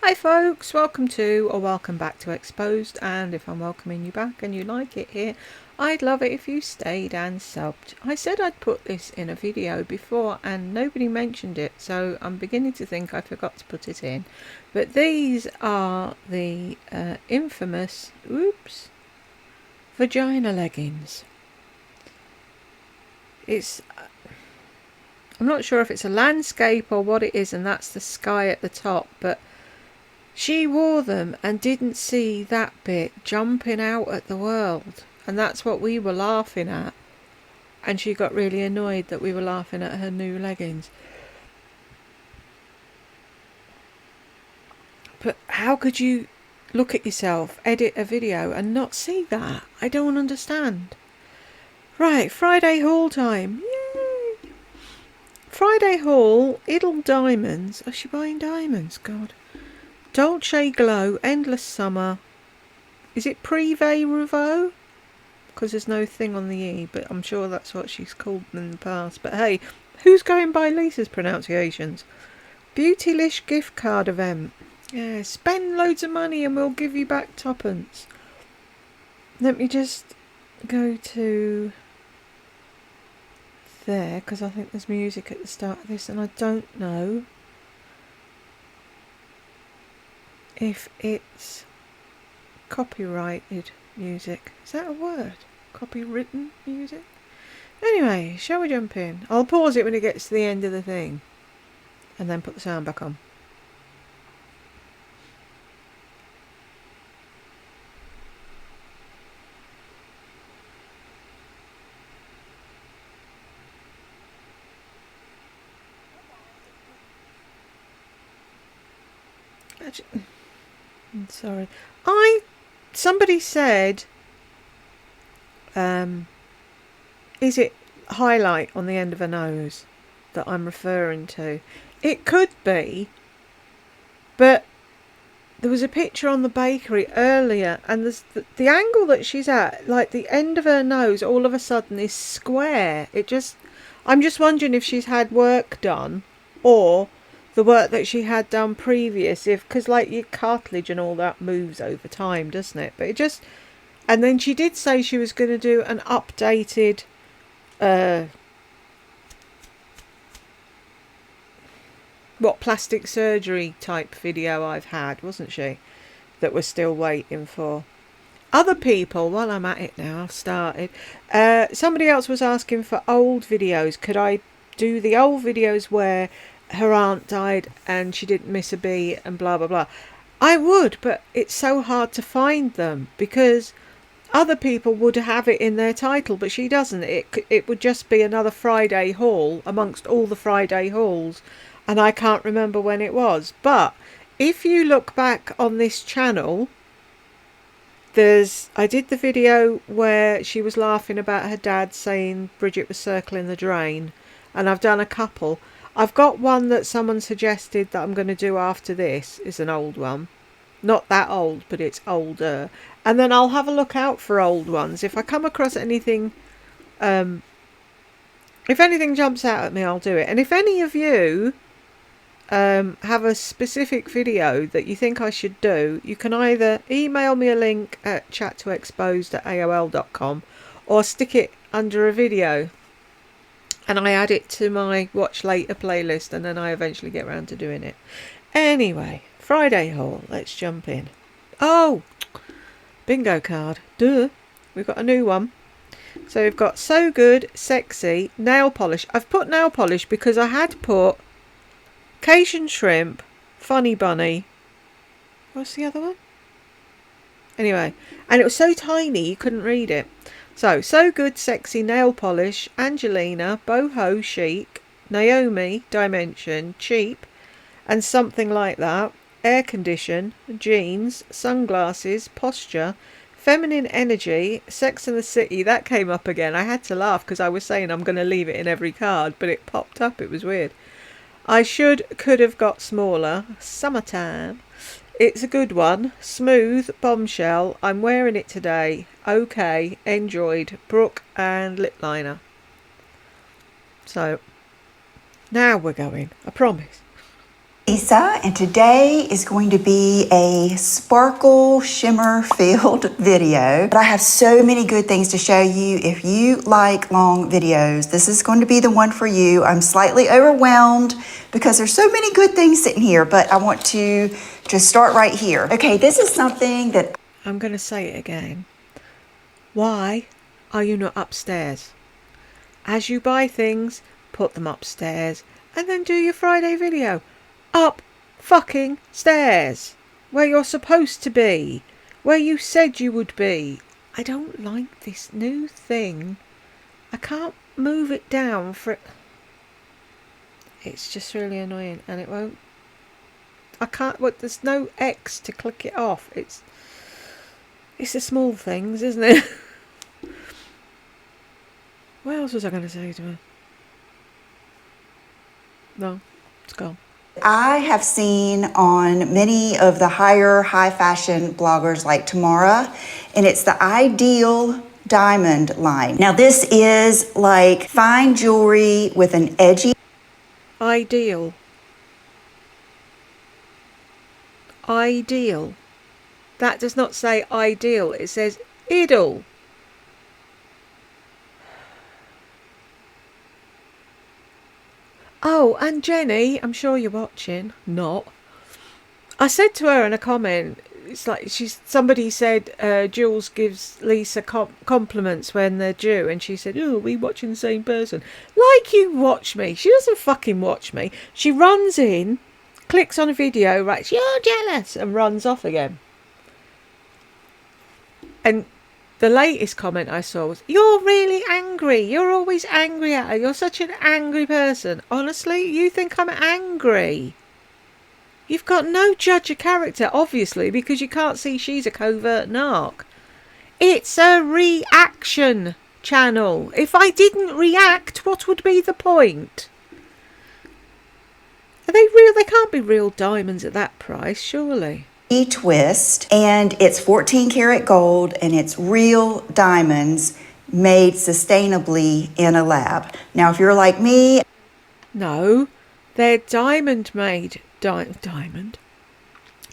Hi folks, welcome to or welcome back to Exposed, and if I'm welcoming you back and you like it here, I'd love it if you stayed and subbed. I said I'd put this in a video before and nobody mentioned it, so I'm beginning to think I forgot to put it in. But these are the infamous, vagina leggings. I'm not sure if it's a landscape or what it is, and that's the sky at the top, but she wore them and didn't see that bit jumping out at the world. And that's what we were laughing at. And she got really annoyed that we were laughing at her new leggings. But how could you look at yourself, edit a video and not see that? I don't understand. Right, Friday haul time. Yay! Friday haul, Idyl diamonds. Is she buying diamonds? God. Dolce Glow, Endless Summer. Is it Privé Revaux? Because there's no thing on the E, but I'm sure that's what she's called them in the past. But hey, who's going by Lisa's pronunciations? Beautylish gift card event. Yeah, spend loads of money and we'll give you back tuppence. Let me just go to there, because I think there's music at the start of this and I don't know if it's copyrighted music. Is that a word? Copywritten music? Anyway, shall we jump in? I'll pause it when it gets to the end of the thing and then put the sound back on. I'm sorry. Somebody said, is it highlight on the end of a nose that I'm referring to? It could be, but there was a picture on the bakery earlier, and there's the angle that she's at, like the end of her nose, all of a sudden is square. I'm just wondering if she's had work done, or the work that she had done previous, because like your cartilage and all that moves over time, doesn't it? But and then she did say she was going to do an updated plastic surgery type video I've had, wasn't she? That we're still waiting for. Other people, while I'm at it now, I've started. Somebody else was asking for old videos. Could I do the old videos where her aunt died and she didn't miss a beat and blah blah blah? I would, but it's so hard to find them because other people would have it in their title, but she doesn't. It would just be another Friday haul amongst all the Friday hauls, and I can't remember when it was. But if you look back on this channel, I did the video where she was laughing about her dad saying Bridget was circling the drain, and I've done a couple. I've got one that someone suggested that I'm going to do after this. Is an old one. Not that old, but it's older. And then I'll have a look out for old ones. If I come across anything, if anything jumps out at me, I'll do it. And if any of you have a specific video that you think I should do, you can either email me a link at chattoexposed@aol.com or stick it under a video and I add it to my watch later playlist, and then I eventually get around to doing it. Anyway, Friday haul, let's jump in. Oh, bingo card. Duh. We've got a new one. So we've got So Good, Sexy, Nail Polish. I've put nail polish because I had put Cajun Shrimp, Funny Bunny. What's the other one? Anyway, and it was so tiny you couldn't read it. So Good, Sexy, Nail Polish, Angelina, Boho, Chic, Naomi, Dimension, Cheap, and Something Like That, Air Condition, Jeans, Sunglasses, Posture, Feminine Energy, Sex and the City. That came up again. I had to laugh because I was saying I'm going to leave it in every card, but it popped up. It was weird. Could have got smaller. Summertime. It's a good one. Smooth, Bombshell, I'm wearing it today. Okay, enjoyed, Brooke, and lip liner. So, now we're going. I promise. Lisa, and today is going to be a sparkle shimmer filled video. But I have so many good things to show you. If you like long videos, this is going to be the one for you. I'm slightly overwhelmed because there's so many good things sitting here, but I want to just start right here. Okay, this is something that I'm going to say it again. Why are you not upstairs? As you buy things, put them upstairs and then do your Friday video. Up fucking stairs, where you're supposed to be, where you said you would be. I don't like this new thing. I can't move it down for it. It's just really annoying, and it won't. I can't. What? There's no X to click it off. It's the small things, isn't it? What else was I going to say to her? No, it's gone. I have seen on many of the high fashion bloggers like Tamara, and it's the Idyl diamond line. Now this is like fine jewelry with an edgy. Idyl. Idyl. That does not say ideal, it says Idyl. Oh, and Jenny, I'm sure you're watching. Not. I said to her in a comment, it's like somebody said Jules gives Lisa compliments when they're due, and she said, "Oh, we watching the same person." Like you watch me. She doesn't fucking watch me. She runs in, clicks on a video, writes, "You're jealous," and runs off again. And the latest comment I saw was, "You're really angry. You're always angry at her. You're such an angry person." Honestly, you think I'm angry? You've got no judge of character, obviously, because you can't see she's a covert narc. It's a reaction channel. If I didn't react, what would be the point? Are they real? They can't be real diamonds at that price, surely. Twist, and it's 14 karat gold, and it's real diamonds made sustainably in a lab. Now if you're like me, no, they're diamond made diamond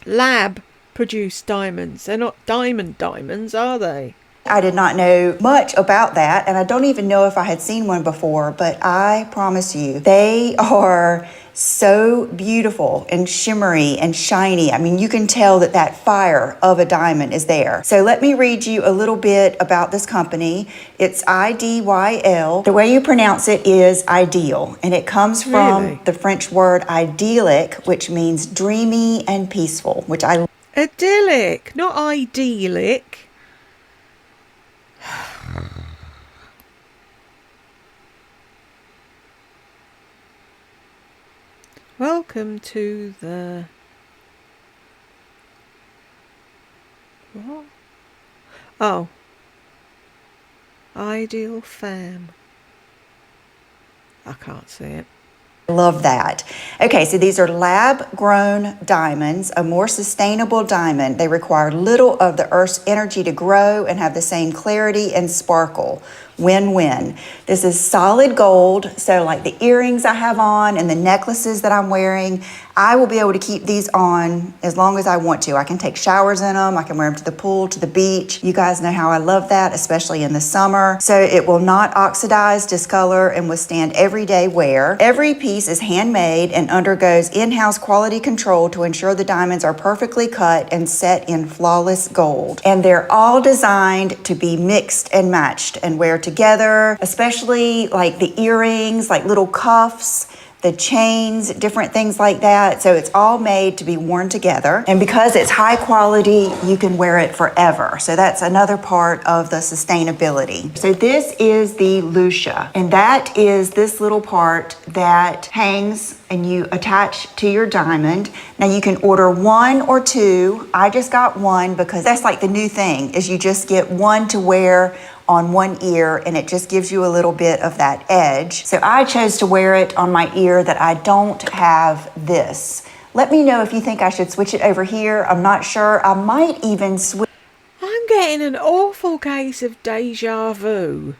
lab produced diamonds. They're not diamonds, are they? I did not know much about that, and I don't even know if I had seen one before, but I promise you they are so beautiful and shimmery and shiny. I mean, you can tell that that fire of a diamond is there. So let me read you a little bit about this company. It's IDYL. The way you pronounce it is ideal, and it comes from the French word idyllic, which means dreamy and peaceful, which I... Idyllic, not idyllic. Welcome to the... What? Oh. Idyl fam. I can't see it. Love that. Okay, so these are lab-grown diamonds, a more sustainable diamond. They require little of the Earth's energy to grow and have the same clarity and sparkle. Win-win. This is solid gold, so like the earrings I have on and the necklaces that I'm wearing, I will be able to keep these on as long as I want to. I can take showers in them. I can wear them to the pool, to the beach. You guys know how I love that, especially in the summer. So it will not oxidize, discolor, and withstand everyday wear. Every piece is handmade and undergoes in-house quality control to ensure the diamonds are perfectly cut and set in flawless gold. And they're all designed to be mixed and matched and wear together, especially like the earrings, like little cuffs, the chains, different things like that. So it's all made to be worn together. And because it's high quality, you can wear it forever. So that's another part of the sustainability. So this is the Lucia, and that is this little part that hangs and you attach to your diamond. Now you can order one or two. I just got one because that's like the new thing, is you just get one to wear on one ear, and it just gives you a little bit of that edge. So I chose to wear it on my ear that I don't have this. Let me know if you think I should switch it over here. I'm not sure. I might even switch. I'm getting an awful case of deja vu.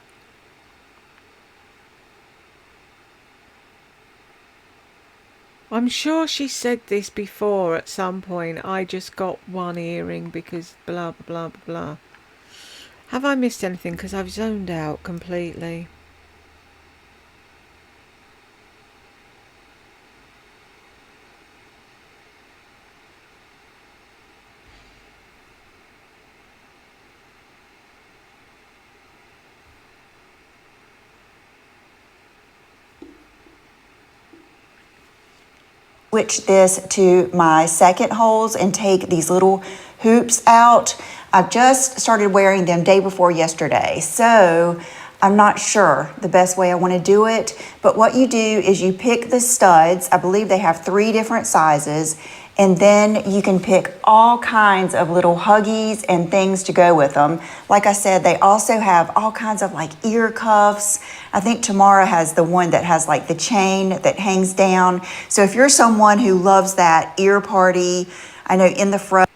I'm sure she said this before at some point. I just got one earring because blah, blah, blah, blah. Have I missed anything? Because I've zoned out completely. Switch this to my second holes and take these little hoops out. I've just started wearing them day before yesterday, so I'm not sure the best way I want to do it, but what you do is you pick the studs. I believe they have 3 different sizes, and then you can pick all kinds of little huggies and things to go with them. Like I said, they also have all kinds of like ear cuffs. I think Tamara has the one that has like the chain that hangs down. So if you're someone who loves that ear party, I know in the front.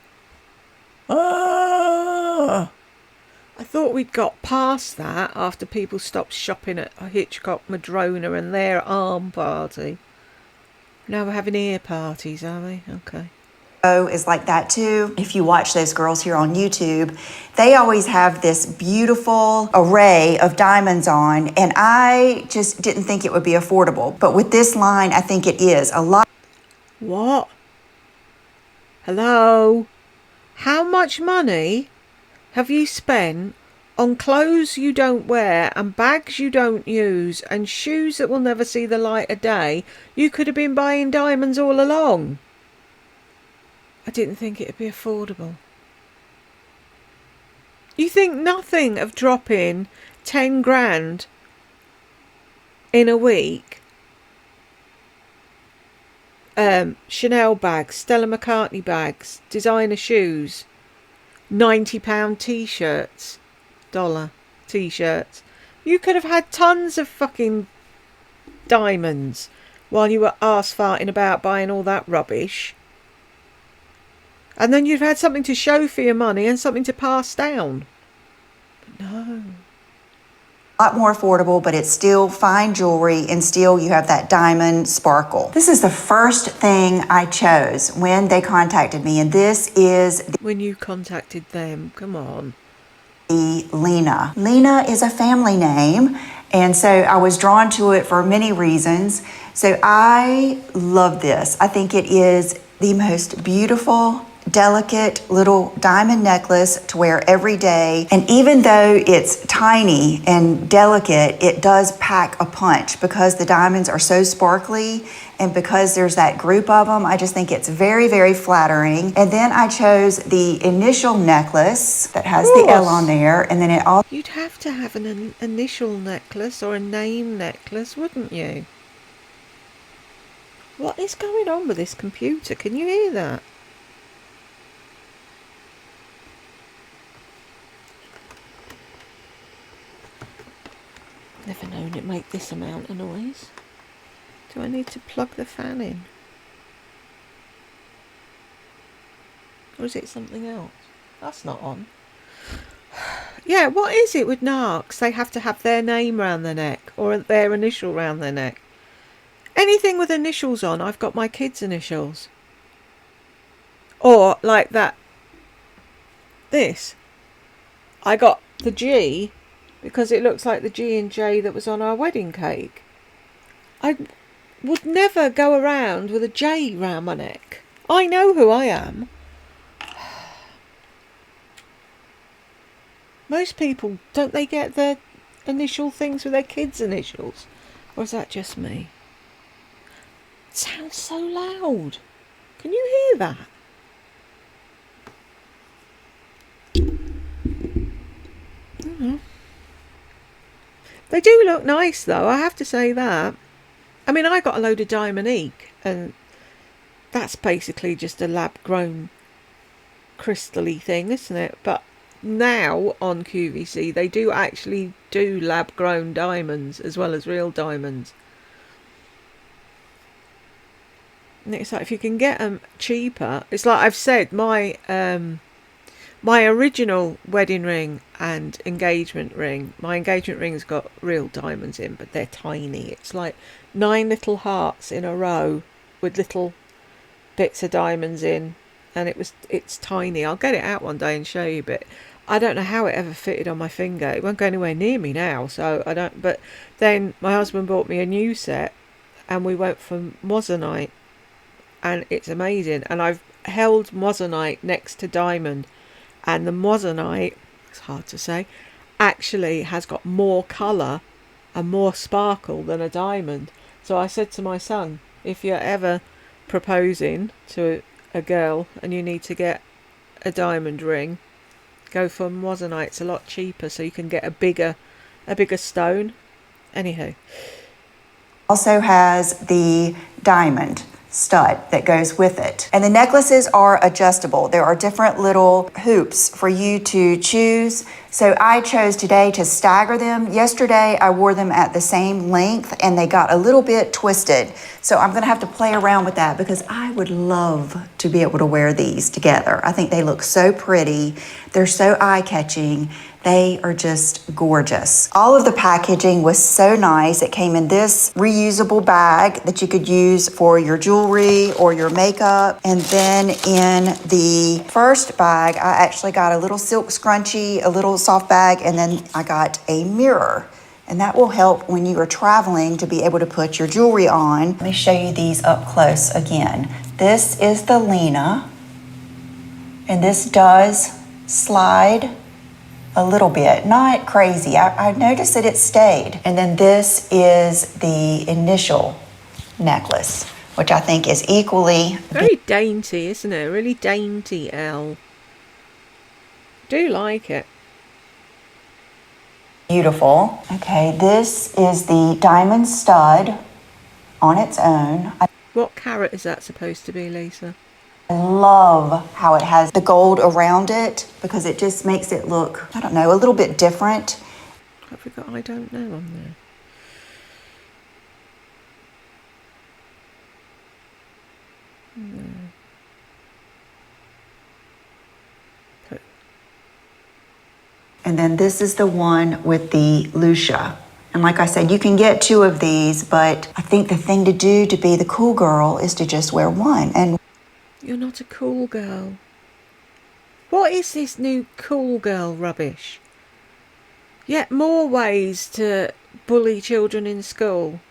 I thought we'd got past that after people stopped shopping at Hitchcock Madrona and their arm party. Now we're having ear parties, are we? Okay. Is like that too. If you watch those girls here on YouTube, they always have this beautiful array of diamonds on, and I just didn't think it would be affordable. But with this line, I think it is a lot. What? Hello? How much money have you spent on clothes you don't wear and bags you don't use and shoes that will never see the light of day? You could have been buying diamonds all along. I didn't think it'd be affordable. You think nothing of dropping 10 grand in a week? Chanel bags, Stella McCartney bags, designer shoes, £90 t-shirts, dollar t-shirts. You could have had tons of fucking diamonds while you were arse farting about buying all that rubbish. And then you've had something to show for your money and something to pass down. But no. A lot more affordable, but it's still fine jewelry, and still you have that diamond sparkle. This is the first thing I chose when they contacted me, and this is when you contacted them, come on. The Lena. Lena is a family name, and so I was drawn to it for many reasons. So I love this. I think it is the most beautiful, delicate little diamond necklace to wear every day. And even though it's tiny and delicate, it does pack a punch because the diamonds are so sparkly, and because there's that group of them, I just think it's very, very flattering. And then I chose the initial necklace that has the L on there, and then it all. You'd have to have an initial necklace or a name necklace, wouldn't you? What is going on with this computer? Can you hear that? Never known it make this amount of noise. Do I need to plug the fan in? Or is it something else? That's not on. Yeah, what is it with narcs? They have to have their name round their neck or their initial round their neck. Anything with initials on, I've got my kids' initials. Or like that. This. I got the G because it looks like the G and J that was on our wedding cake. I would never go around with a J round my neck. I know who I am. Most people, don't they get their initial things with their kids' initials? Or is that just me? It sounds so loud. Can you hear that? Mm-hmm. They do look nice though, I have to say that. I mean, I got a load of Diamonique, and that's basically just a lab-grown crystal-y thing, isn't it? But now on QVC, they do actually do lab-grown diamonds as well as real diamonds. And it's like, if you can get them cheaper, it's like I've said, my original wedding ring and engagement ring, my engagement ring's got real diamonds in, but they're tiny. It's like 9 little hearts in a row with little bits of diamonds in, and it's tiny. I'll get it out one day and show you, but I don't know how it ever fitted on my finger. It won't go anywhere near me now, so I don't. But then my husband bought me a new set, and we went for moissanite, and it's amazing. And I've held moissanite next to diamond, and the moissanite, it's hard to say, actually has got more colour and more sparkle than a diamond. So I said to my son, if you're ever proposing to a girl and you need to get a diamond ring, go for moissanite. It's a lot cheaper, so you can get a bigger stone. Anyhow, Also has the diamond stud that goes with it. And the necklaces are adjustable. There are different little hoops for you to choose. So I chose today to stagger them. Yesterday I wore them at the same length and they got a little bit twisted. So I'm gonna have to play around with that because I would love to be able to wear these together. I think they look so pretty. They're so eye-catching. They are just gorgeous. All of the packaging was so nice. It came in this reusable bag that you could use for your jewelry or your makeup. And then in the first bag, I actually got a little silk scrunchie, a little soft bag, and then I got a mirror. And that will help when you are traveling to be able to put your jewelry on. Let me show you these up close again. This is the Lena, and this does slide a little bit, not crazy. I noticed that it stayed. And then this is the initial necklace, which I think is equally very dainty, isn't it? Really dainty, Elle. Do like it. Beautiful. Okay, this is the diamond stud on its own. What carat is that supposed to be, Lisa? I love how it has the gold around it because it just makes it look, I don't know, a little bit different. Have we got I don't know on there? No. And then this is the one with the Lucia. And like I said, you can get two of these, but I think the thing to do to be the cool girl is to just wear one. And you're not a cool girl. What is this new cool girl rubbish? Yet more ways to bully children in school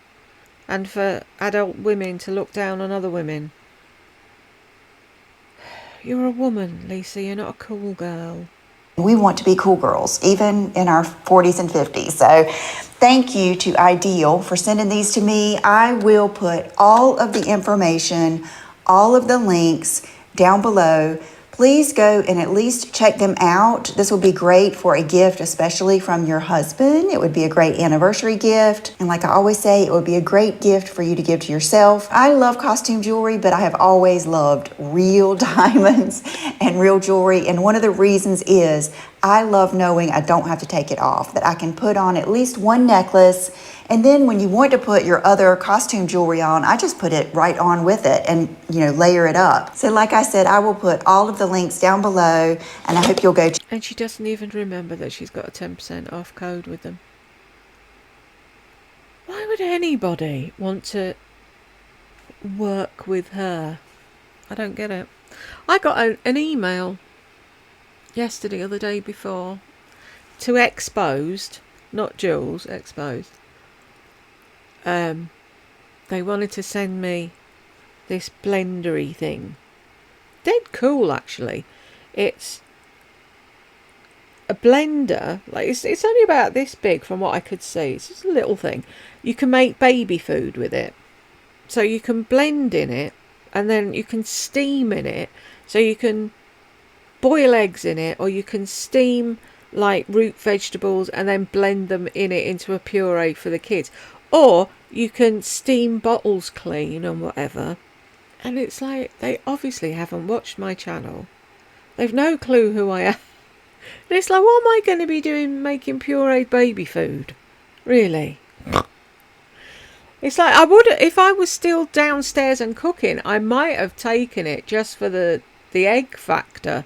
and for adult women to look down on other women. You're a woman, Lisa. You're not a cool girl. We want to be cool girls, even in our 40s and 50s. So thank you to Idyl for sending these to me. I will put all of the information, all of the links down below. Please go and at least check them out. This will be great for a gift, especially from your husband. It would be a great anniversary gift. And like I always say, it would be a great gift for you to give to yourself. I love costume jewelry, but I have always loved real diamonds and real jewelry. And one of the reasons is I love knowing I don't have to take it off, that I can put on at least one necklace. And then when you want to put your other costume jewelry on, I just put it right on with it and, layer it up. So like I said, I will put all of the links down below and I hope you'll go. And she doesn't even remember that she's got a 10% off code with them. Why would anybody want to work with her? I don't get it. I got an email yesterday or the day before to Exposed, not Jules, Exposed. They wanted to send me this blendery thing. Dead cool, actually. It's a blender. Like it's only about this big from what I could see. It's just a little thing. You can make baby food with it. So you can blend in it, and then you can steam in it. So you can boil eggs in it, or you can steam like root vegetables and then blend them in it into a puree for the kids. Or you can steam bottles clean and whatever. And it's like, they obviously haven't watched my channel. They've no clue who I am. And it's like, what am I going to be doing making pureed baby food? Really? It's like, I would, if I was still downstairs and cooking, I might have taken it just for the egg factor.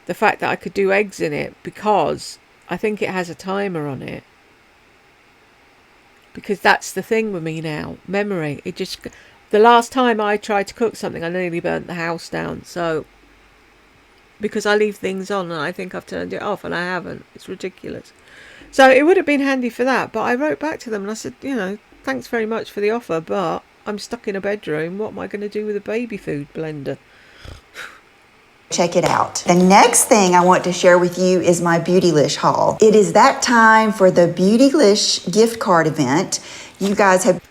The fact that I could do eggs in it, because I think it has a timer on it. Because that's the thing with me now. Memory. The last time I tried to cook something, I nearly burnt the house down. So, because I leave things on and I think I've turned it off and I haven't. It's ridiculous. So it would have been handy for that. But I wrote back to them and I said, thanks very much for the offer, but I'm stuck in a bedroom. What am I going to do with a baby food blender? Check it out. The next thing I want to share with you is my Beautylish haul. It is that time for the Beautylish gift card event. You guys have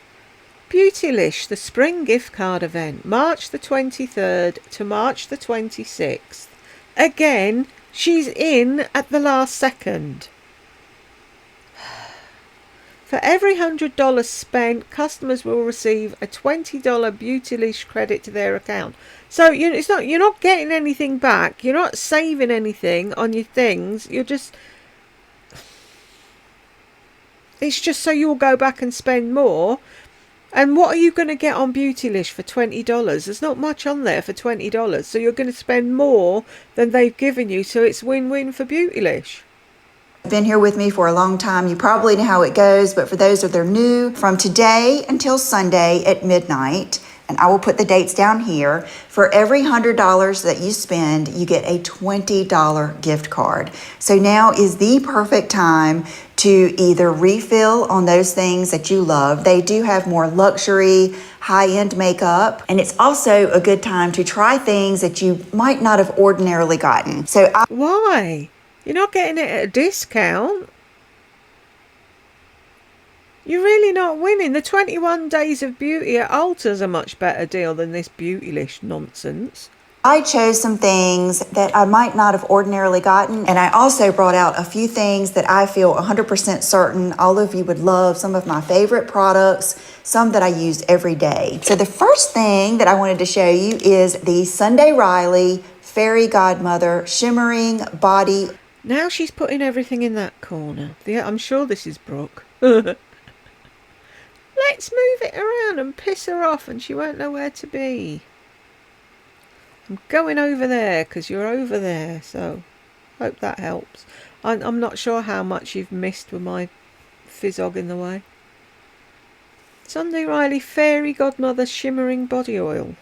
Beautylish, the spring gift card event, March the 23rd to March the 26th. Again, she's in at the last second. For every $100 spent, customers will receive a $20 Beautylish credit to their account. So you're not getting anything back. You're not saving anything on your things. It's just so you'll go back and spend more. And what are you going to get on Beautylish for $20? There's not much on there for $20. So you're going to spend more than they've given you. So it's win-win for Beautylish. been here with me for a long time. You probably know how it goes, but for those that are new, from today until Sunday at midnight, and I will put the dates down here, for every $100 that you spend, you get a $20 gift card. So now is the perfect time to either refill on those things that you love. They do have more luxury, high-end makeup, and it's also a good time to try things that you might not have ordinarily gotten. Why? You're not getting it at a discount. You're really not winning. The 21 Days of Beauty at Ulta's a much better deal than this Beautylish nonsense. I chose some things that I might not have ordinarily gotten, and I also brought out a few things that I feel 100% certain all of you would love, some of my favorite products, some that I use every day. So the first thing that I wanted to show you is the Sunday Riley Fairy Godmother Shimmering Body. Now she's putting everything in that corner. I'm sure this is Brooke. Let's move it around and piss her off and she won't know where to be. I'm going over there because you're over there, so hope that helps. I'm not sure how much you've missed with my fizzog in the way. Sunday Riley Fairy Godmother Shimmering Body Oil.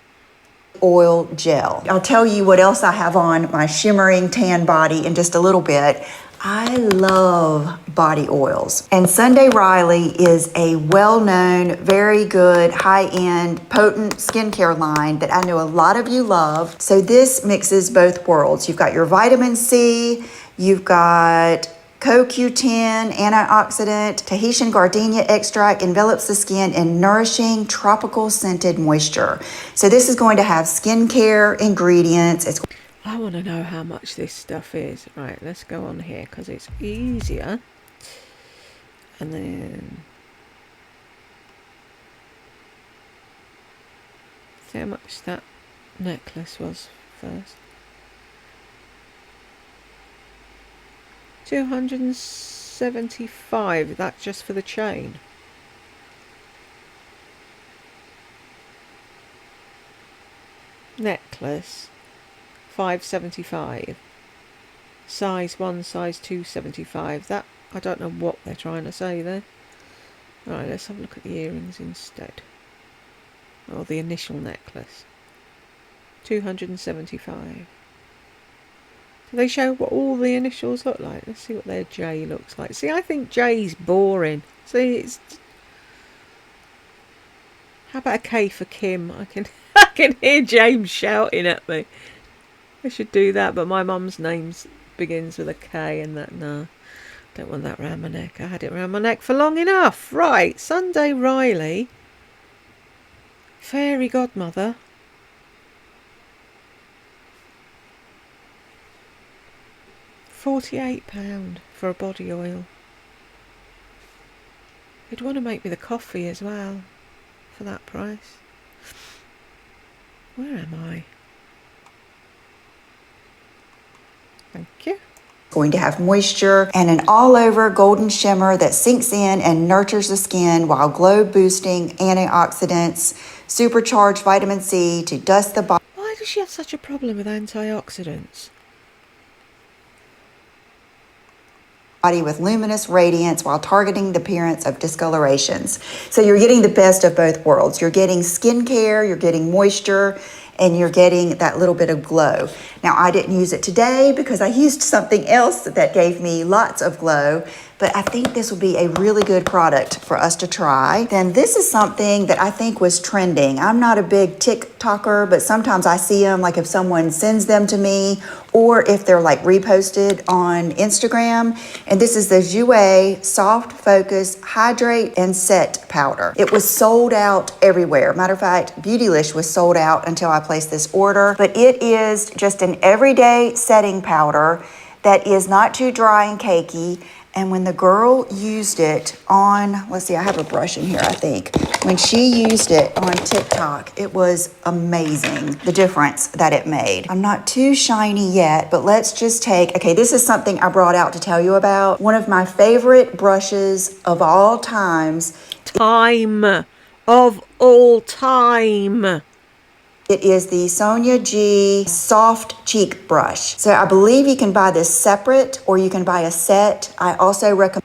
Oil gel. I'll tell you what else I have on my shimmering tan body in just a little bit. I love body oils, and Sunday Riley is a well-known, very good, high-end, potent skincare line that I know a lot of you love. So this mixes both worlds. You've got your vitamin C, you've got CoQ10 antioxidant, Tahitian gardenia extract envelops the skin in nourishing tropical scented moisture. So this is going to have skincare ingredients. I want to know how much this stuff is. Right, let's go on here because it's easier. And then see how much that necklace was first. 275. That's just for the chain. Necklace. 575. Size 1, size 2, 75. That, I don't know what they're trying to say there. Alright, let's have a look at the earrings instead. Or the initial necklace. 275. Do they show what all the initials look like? Let's see what their J looks like. See, I think J's boring. See, it's... How about a K for Kim? I can hear James shouting at me. I should do that, but my mum's name begins with a K and that, no. Don't want that round my neck. I had it round my neck for long enough. Right, Sunday Riley. Fairy Godmother. £48 for a body oil. You'd want to make me the coffee as well for that price. Where am I? Thank you. Going to have moisture and an all-over golden shimmer that sinks in and nurtures the skin while glow-boosting antioxidants, supercharged vitamin C to dust the body. Why does she have such a problem with antioxidants? body with luminous radiance while targeting the appearance of discolorations. So you're getting the best of both worlds. You're getting skincare, you're getting moisture, and you're getting that little bit of glow. Now, I didn't use it today because I used something else that gave me lots of glow, but I think this will be a really good product for us to try. Then this is something that I think was trending. I'm not a big TikToker, but sometimes I see them, like if someone sends them to me or if they're like reposted on Instagram. And this is the Jouer Soft Focus Hydrate and Set Powder. It was sold out everywhere. Matter of fact, Beautylish was sold out until I placed this order, but it is just an everyday setting powder that is not too dry and cakey. And when the girl used it on, let's see, I have a brush in here, I think. When she used it on TikTok, it was amazing, the difference that it made. I'm not too shiny yet, but let's just take, okay, this is something I brought out to tell you about. One of my favorite brushes of all times. Of all time. It is the Sonia G Soft Cheek Brush. So I believe you can buy this separate or you can buy a set. I also recommend.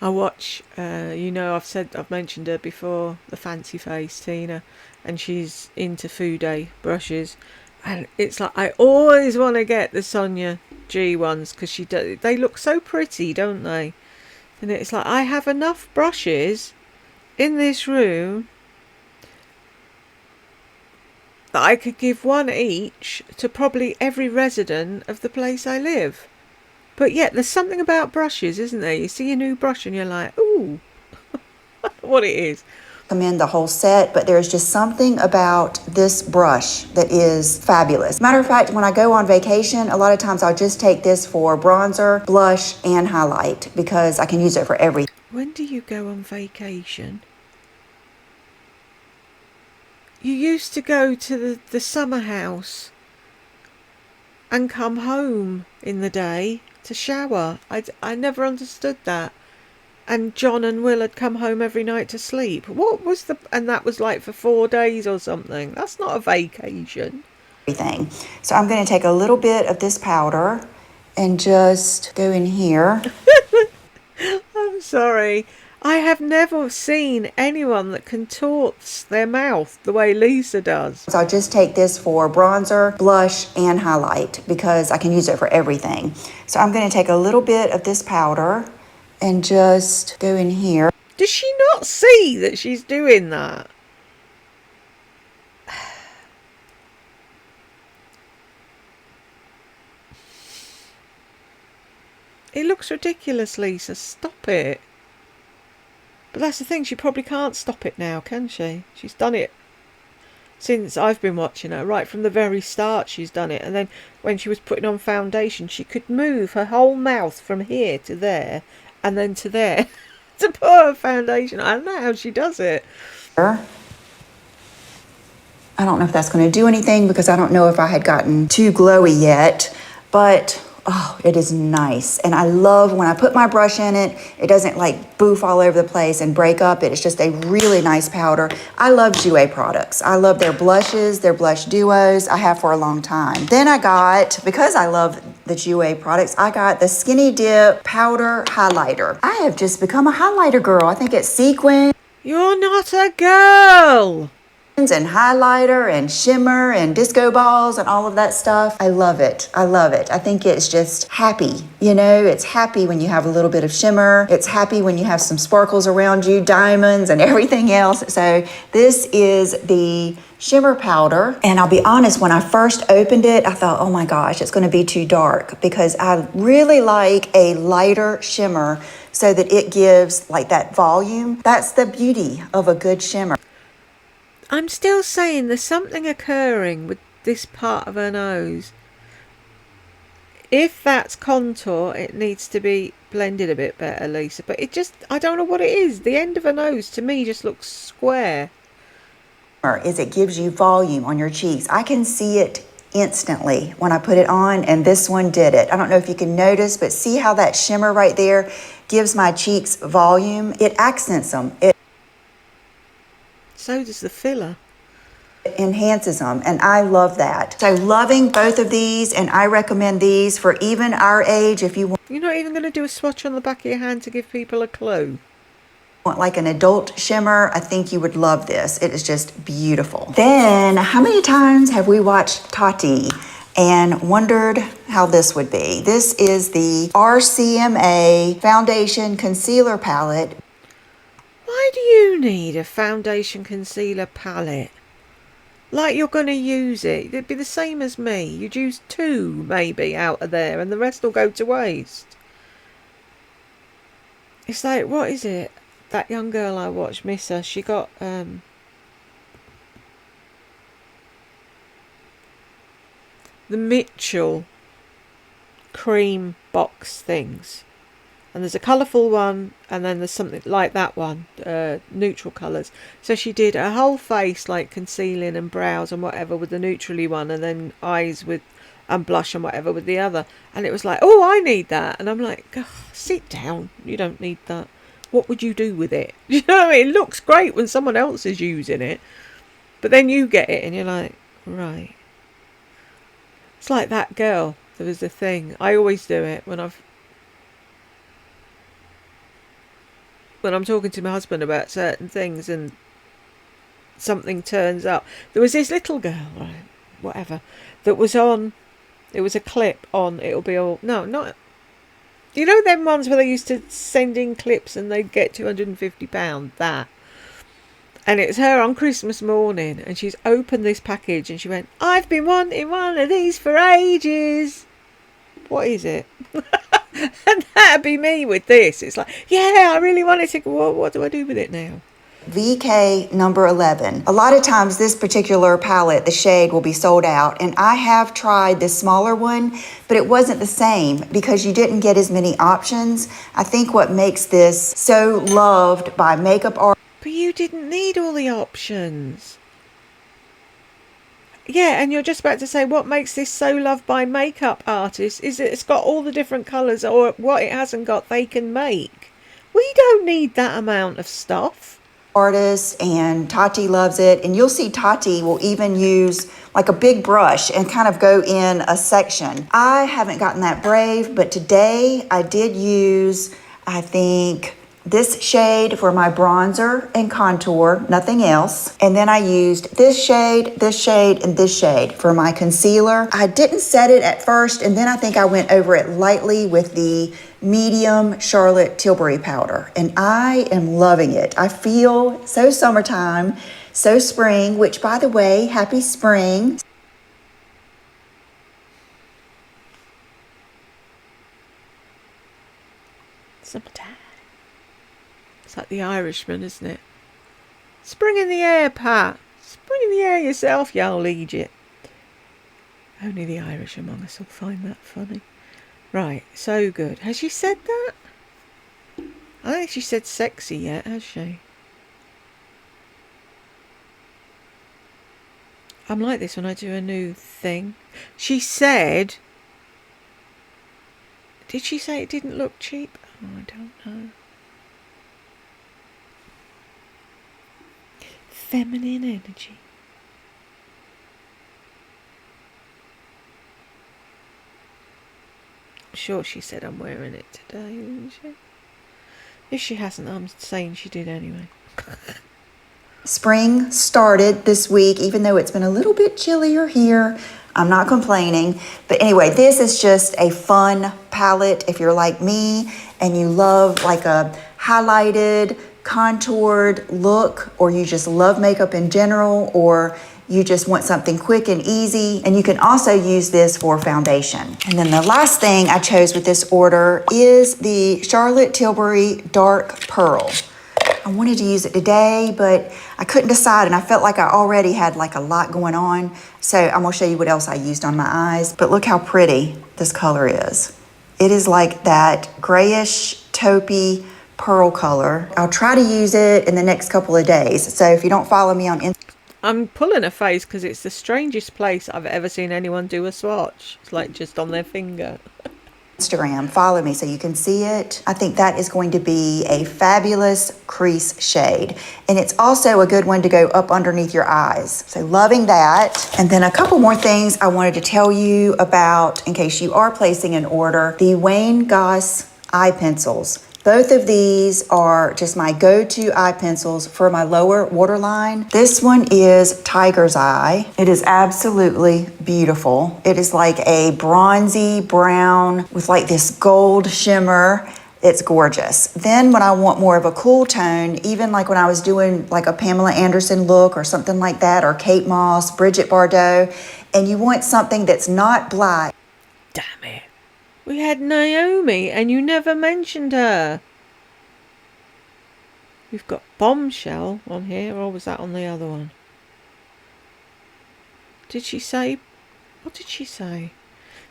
I watch, I've mentioned her before, the Fancy Face Tina, and she's into Fude brushes. And it's like, I always want to get the Sonia G ones because they look so pretty, don't they? And it's like, I have enough brushes in this room that I could give one each to probably every resident of the place I live. But yet there's something about brushes, isn't there? You see a new brush and you're like, ooh, what it is. Recommend the whole set, but there's just something about this brush that is fabulous. Matter of fact, when I go on vacation, a lot of times I'll just take this for bronzer, blush, and highlight because I can use it for everything. When do you go on vacation? You used to go to the summer house and come home in the day to shower. I never understood that. And John and Will had come home every night to sleep. And that was like for 4 days or something. That's not a vacation. So I'm going to take a little bit of this powder and just go in here. I'm sorry. I have never seen anyone that contorts their mouth the way Lisa does. So I'll just take this for bronzer, blush, and highlight because I can use it for everything. So I'm going to take a little bit of this powder and just go in here. Does she not see that she's doing that? It looks ridiculous, Lisa. Stop it. But that's the thing, she probably can't stop it now, can she? She's done it since I've been watching her. Right from the very start she's done it. And then when she was putting on foundation, she could move her whole mouth from here to there and then to there to put her foundation. I don't know how she does it. I don't know if that's going to do anything because I don't know if I had gotten too glowy yet, but oh, it is nice. And I love when I put my brush in it, it doesn't like boof all over the place and break up. It's just a really nice powder. I love Jouer products. I love their blushes, their blush duos. I have for a long time. Then I got, because I love the Jouer products, I got the Skinny Dip Powder Highlighter. I have just become a highlighter girl. I think it's sequin. You're not a girl. And highlighter and shimmer and disco balls and all of that stuff. I love it. I love it. I think it's just happy. You know, it's happy when you have a little bit of shimmer. It's happy when you have some sparkles around you, diamonds and everything else. So this is the shimmer powder. And I'll be honest, when I first opened it, I thought, oh my gosh, it's going to be too dark because I really like a lighter shimmer so that it gives like that volume. That's the beauty of a good shimmer. I'm still saying there's something occurring with this part of her nose. If that's contour, it needs to be blended a bit better, Lisa. But I don't know what it is. The end of her nose, to me, just looks square. Is it gives you volume on your cheeks. I can see it instantly when I put it on, and this one did it. I don't know if you can notice, but see how that shimmer right there gives my cheeks volume? It accents them. So does the filler. enhances them, and I love that. So loving both of these, and I recommend these for even our age. If you want You're not even going to do a swatch on the back of your hand to give people a clue? like an adult shimmer, I think you would love this. It is just beautiful. Then, how many times have we watched Tati and wondered how this would be? This is the RCMA Foundation Concealer Palette. Why do you need a foundation concealer palette? Like you're going to use it. It'd be the same as me. You'd use 2 maybe out of there and the rest will go to waste. It's like, what is it? That young girl I watched, Missa, she got the Mitchell cream box things. And there's a colourful one, and then there's something like that one, neutral colours. So she did her whole face, like concealing and brows and whatever with the neutrally one, and then eyes with and blush and whatever with the other. And it was like, oh, I need that. And I'm like, oh, sit down. You don't need that. What would you do with it? You know, it looks great when someone else is using it, but then you get it and you're like, right. It's like that girl. There was a thing. I always do it when I'm talking to my husband about certain things and something turns up. There was this little girl, right, whatever, that was on, it was a clip on It'll Be All, no, not, you know them ones where they used to send in clips and they'd get £250, that. And it's her on Christmas morning and she's opened this package and she went, I've been wanting one of these for ages. What is it? And that'd be me with this. It's like, yeah, I really want it to go. What do I do with it now? VK number 11. A lot of times this particular palette, the shade, will be sold out, and I have tried this smaller one, but it wasn't the same because you didn't get as many options. I think what makes this so loved by makeup artists. But you didn't need all the options. Yeah, and you're just about to say what makes this so loved by makeup artists is that it's got all the different colours, or what it hasn't got they can make. We don't need that amount of stuff. Artists, and Tati loves it, and you'll see Tati will even use like a big brush and kind of go in a section. I haven't gotten that brave, but today I did use, I think, this shade for my bronzer and contour, nothing else. And then I used this shade, and this shade for my concealer. I didn't set it at first, and then I think I went over it lightly with the medium Charlotte Tilbury powder, and I am loving it. I feel so summertime, so spring, which, by the way, happy spring. Summertime. It's like the Irishman, isn't it? Spring in the air, Pat. Spring in the air yourself, you old Egypt. Only the Irish among us will find that funny. Right, so good. Has she said that? I don't think she said sexy yet, has she? I'm like this when I do a new thing. She said... Did she say it didn't look cheap? Oh, I don't know. Feminine energy. I'm sure she said I'm wearing it today, didn't she? If she hasn't, I'm saying she did anyway. Spring started this week, even though it's been a little bit chillier here. I'm not complaining. But anyway, this is just a fun palette if you're like me and you love like a highlighted, contoured look, or you just love makeup in general, or you just want something quick and easy. And you can also use this for foundation. And then the last thing I chose with this order is the Charlotte Tilbury Dark Pearl. I wanted to use it today, but I couldn't decide, and I felt like I already had like a lot going on. So I'm gonna show you what else I used on my eyes. But look how pretty this color is. It is like that grayish, taupey pearl color. I'll try to use it in the next couple of days. So if you don't follow me on Instagram, I'm pulling a face because it's the strangest place I've ever seen anyone do a swatch. It's like just on their finger. Instagram. Follow me so you can see it. I think that is going to be a fabulous crease shade. And it's also a good one to go up underneath your eyes. So loving that. And then a couple more things I wanted to tell you about in case you are placing an order. The Wayne Goss eye pencils. Both of these are just my go-to eye pencils for my lower waterline. This one is Tiger's Eye. It is absolutely beautiful. It is like a bronzy brown with like this gold shimmer. It's gorgeous. Then when I want more of a cool tone, even like when I was doing like a Pamela Anderson look or something like that, or Kate Moss, Bridget Bardot, and you want something that's not black. Damn it. We had Naomi and you never mentioned her. We've got Bombshell on here, or was that on the other one? Did she say? What did she say?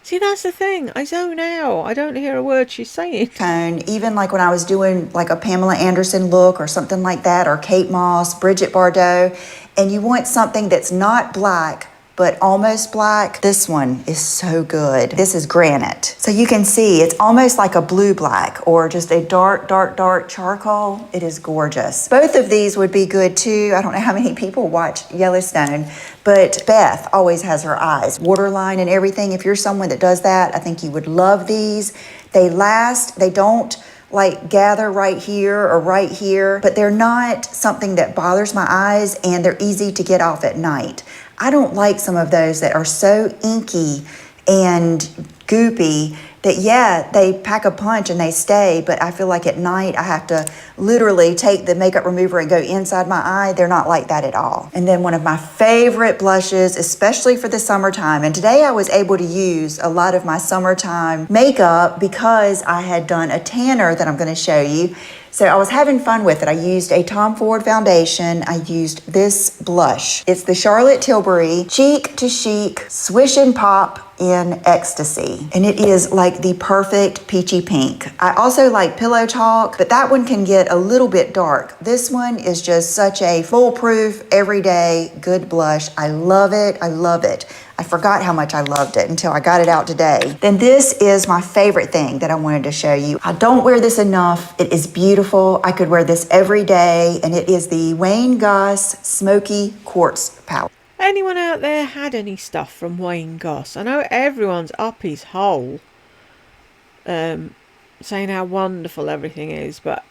See, that's the thing. I zone out. I don't hear a word she's saying. Tone, even like when I was doing like a Pamela Anderson look or something like that, or Kate Moss, Bridget Bardot, and you want something that's not black, but almost black. This one is so good. This is granite. So you can see it's almost like a blue black or just a dark, dark, dark charcoal. It is gorgeous. Both of these would be good too. I don't know how many people watch Yellowstone, but Beth always has her eyes, waterline and everything. If you're someone that does that, I think you would love these. They last, they don't like gather right here or right here, but they're not something that bothers my eyes, and they're easy to get off at night. I don't like some of those that are so inky and goopy that, yeah, they pack a punch and they stay, but I feel like at night I have to literally take the makeup remover and go inside my eye. They're not like that at all. And then one of my favorite blushes, especially for the summertime, and today I was able to use a lot of my summertime makeup because I had done a tanner that I'm going to show you. So I was having fun with it. I used a Tom Ford foundation. I used this blush. It's the Charlotte Tilbury Cheek to Chic Swish and Pop in Ecstasy. And it is like the perfect peachy pink. I also like Pillow Talk, but that one can get a little bit dark. This one is just such a foolproof, everyday, good blush. I love it. I love it. I forgot how much I loved it until I got it out today. Then this is my favorite thing that I wanted to show you. I don't wear this enough. It is beautiful. I could wear this every day, and it is the Wayne Goss Smoky Quartz Palette. Anyone out there had any stuff from Wayne Goss? I know everyone's up his hole, saying how wonderful everything is, but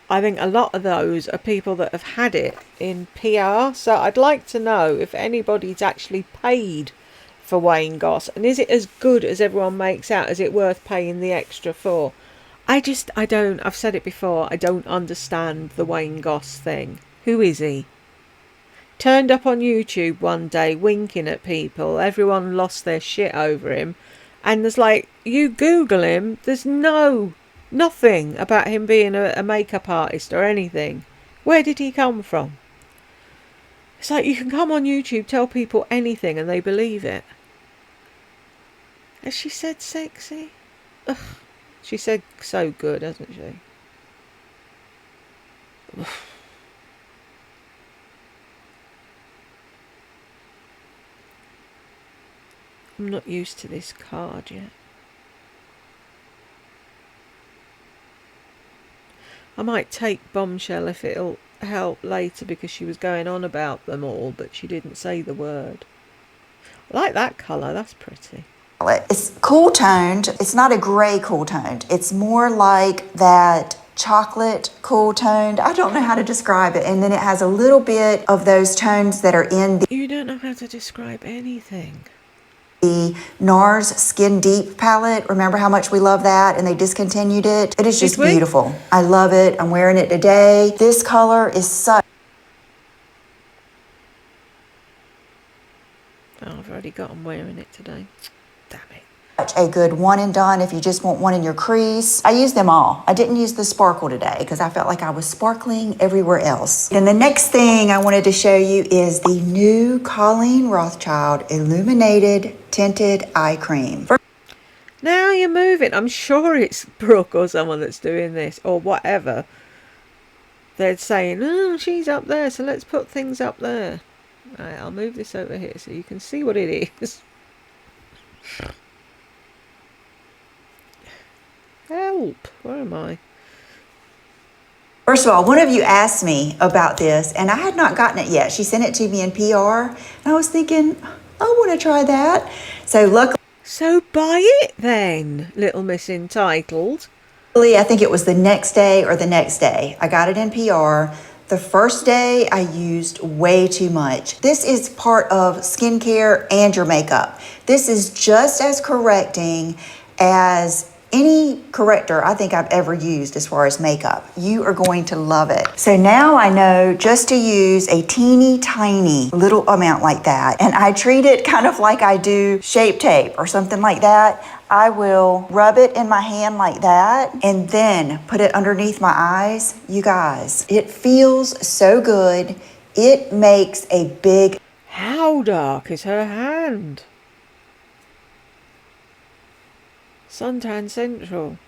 I think a lot of those are people that have had it in PR. So I'd like to know if anybody's actually paid for Wayne Goss, and is it as good as everyone makes out? Is it worth paying the extra for? I don't, I've said it before, I don't understand the Wayne Goss thing. Who is he? Turned up on YouTube one day winking at people, everyone lost their shit over him, and there's like, you Google him, there's nothing about him being a makeup artist or anything. Where did he come from? It's like you can come on YouTube, tell people anything and they believe it. Has she said sexy? Ugh. She said so good, hasn't she? Ugh. I'm not used to this card yet. I might take Bombshell if it'll help later, because she was going on about them all, but she didn't say the word. I like that colour, that's pretty. It's cool toned. It's not a grey cool toned. It's more like that chocolate cool toned. I don't know how to describe it. And then it has a little bit of those tones that are in the... You don't know how to describe anything. The NARS Skin Deep palette. Remember how much we love that and they discontinued it? It is just beautiful. I love it. I'm wearing it today. This color is such... Oh, I've already got on wearing it today. Damn it. a good one and done if you just want one in your crease. I use them all. I didn't use the sparkle today because I felt like I was sparkling everywhere else. And the next thing I wanted to show you is the new Colleen Rothschild Illuminated Tinted Eye Cream. Now you're moving. I'm sure it's Brooke or someone that's doing this or whatever. They're saying, oh, she's up there, so let's put things up there. Right, I'll move this over here so you can see what it is. Help. Where am I? First of all, one of you asked me about this, and I had not gotten it yet. She sent it to me in PR, and I was thinking, I want to try that. So luckily, So buy it then, Little Miss Entitled. I think it was the next day or the next day. I got it in PR. The first day I used way too much. This is part of skincare and your makeup. This is just as correcting as any corrector I think I've ever used as far as makeup. You are going to love it. So now I know just to use a teeny tiny little amount like that. And I treat it kind of like I do Shape Tape or something like that. I will rub it in my hand like that and then put it underneath my eyes. You guys, it feels so good. It makes a big... How dark is her hand? Suntan Central.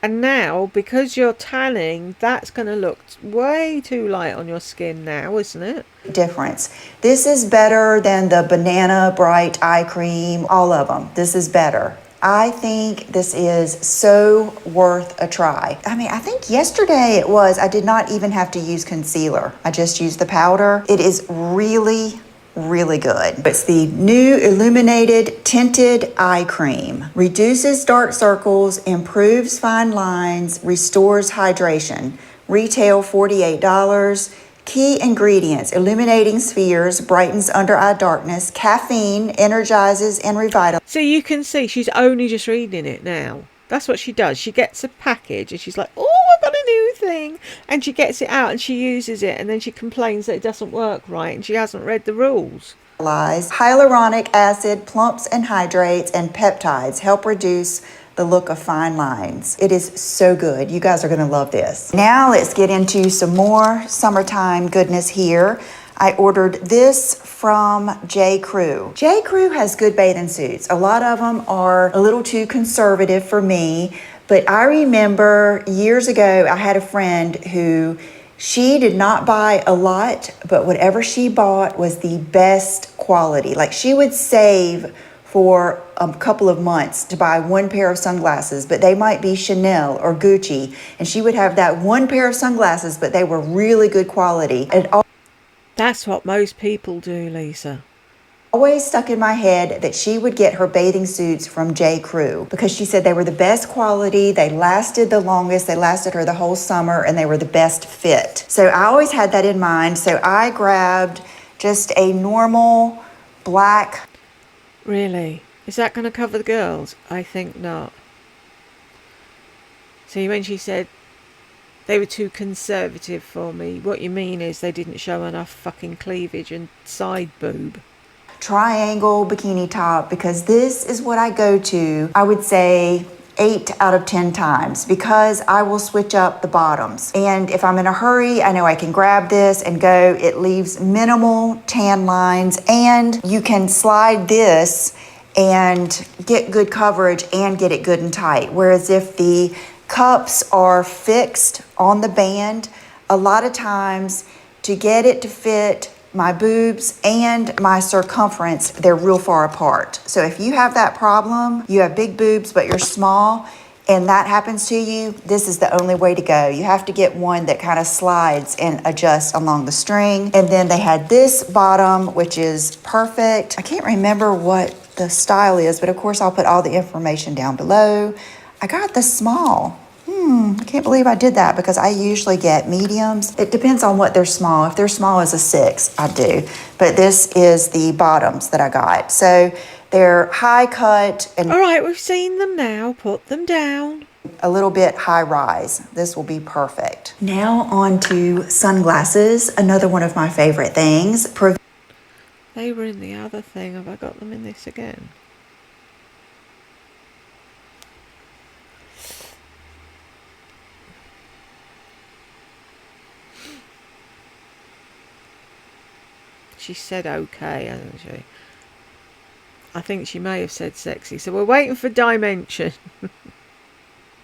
And now, because you're tanning, that's going to look way too light on your skin now, isn't it? difference. This is better than the Banana Bright Eye Cream, all of them. This is better. I think this is so worth a try. I mean, I think yesterday it was, I did not even have to use concealer. I just used the powder. It is really good. It's the new illuminated tinted eye cream. Reduces dark circles, improves fine lines, restores hydration. Retail $48. Key ingredients: illuminating spheres, brightens under eye darkness, caffeine, energizes and revitalizes. So you can see she's only just reading it now. That's what she does. She gets a package and she's like, oh, I've got a new thing. And she gets it out and she uses it, and then she complains that it doesn't work right and she hasn't read the rules. Hyaluronic acid plumps and hydrates, and peptides help reduce the look of fine lines. It is so good. You guys are going to love this. Now let's get into some more summertime goodness here. I ordered this from J. Crew. J. Crew has good bathing suits. A lot of them are a little too conservative for me, but I remember years ago I had a friend who she did not buy a lot, but whatever she bought was the best quality. Like, she would save for a couple of months to buy one pair of sunglasses, but they might be Chanel or Gucci, and she would have that one pair of sunglasses, but they were really good quality. That's what most people do, Lisa. Always stuck in my head that she would get her bathing suits from J. Crew because she said they were the best quality, they lasted the longest, they lasted her the whole summer, and they were the best fit. So I always had that in mind, so I grabbed just a normal black. Really? Is that going to cover the girls? I think not. See, when she said they were too conservative for me, what you mean is they didn't show enough fucking cleavage and side boob. Triangle bikini top, because this is what I go to, I would say 8 out of 10 times, because I will switch up the bottoms. And if I'm in a hurry, I know I can grab this and go. It leaves minimal tan lines, and you can slide this and get good coverage and get it good and tight. Whereas if the cups are fixed on the band, a lot of times to get it to fit my boobs and my circumference, they're real far apart. So if you have that problem, you have big boobs but you're small, and that happens to you, this is the only way to go. You have to get one that kind of slides and adjusts along the string. And then they had this bottom, which is perfect. I can't remember what the style is, but of course I'll put all the information down below. I got the small. I can't believe I did that, because I usually get mediums. It depends on what they're small. If they're small as a 6, I do. But this is the bottoms that I got. So they're high cut and... All right, we've seen them now. Put them down. A little bit high rise. This will be perfect. Now on to sunglasses. Another one of my favorite things. They were in the other thing. Have I got them in this again? She said okay, hasn't she? I think she may have said sexy. So we're waiting for Dimension.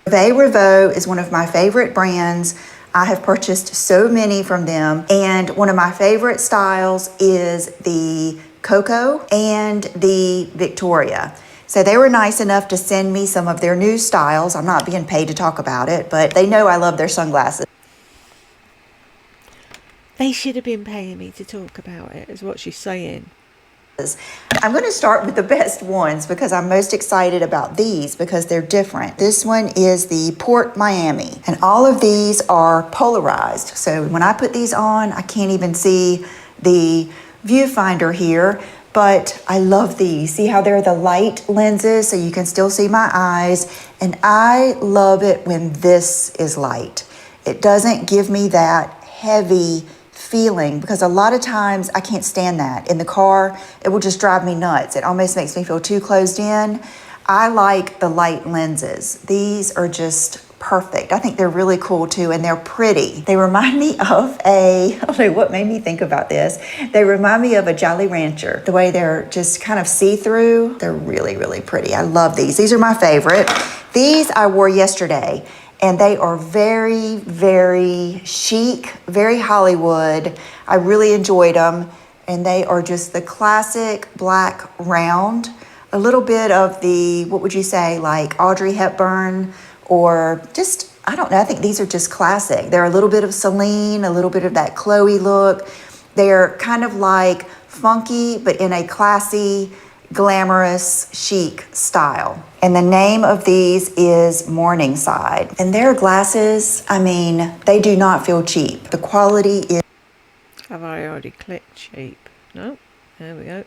Revo is one of my favorite brands. I have purchased so many from them, and one of my favorite styles is the Coco and the Victoria. So they were nice enough to send me some of their new styles. I'm not being paid to talk about it, but they know I love their sunglasses. They should have been paying me to talk about it, is what she's saying. I'm going to start with the best ones because I'm most excited about these because they're different. This one is the Port Miami, and all of these are polarized. So when I put these on, I can't even see the viewfinder here, but I love these. See how they're the light lenses so you can still see my eyes, and I love it when this is light. It doesn't give me that heavy feeling because a lot of times I can't stand that. In the car, it will just drive me nuts. It almost makes me feel too closed in. I like the light lenses. These are just perfect. I think they're really cool too, and they're pretty. They remind me of I don't know what made me think about this. They remind me of a Jolly Rancher. The way they're just kind of see-through, they're really, really pretty. I love these. These are my favorite. These I wore yesterday, and they are very, very chic, very Hollywood. I really enjoyed them, and they are just the classic black round. A little bit of the, what would you say, like Audrey Hepburn, or just, I don't know, I think these are just classic. They're a little bit of Celine, a little bit of that Chloe look. They're kind of like funky, but in a classy, glamorous, chic style. And the name of these is Morningside. And their glasses, I mean, they do not feel cheap. The quality is... Have I already clicked cheap? No, there we go.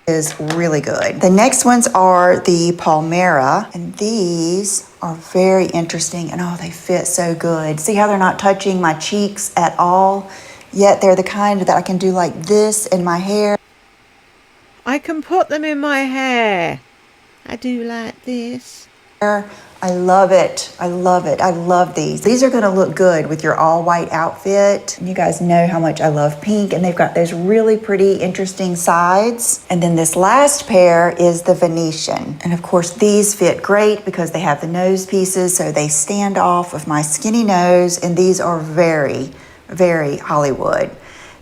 Is really good. The next ones are the Palmera, and these are very interesting, and oh, they fit so good. See how they're not touching my cheeks at all, yet they're the kind that I can do like this in my hair. I can put them in my hair. I do like this. I love it. I love it. I love these. These are going to look good with your all white outfit. You guys know how much I love pink, and they've got those really pretty, interesting sides. And then this last pair is the Venetian. And of course, these fit great because they have the nose pieces, so they stand off of my skinny nose, and these are very, very Hollywood.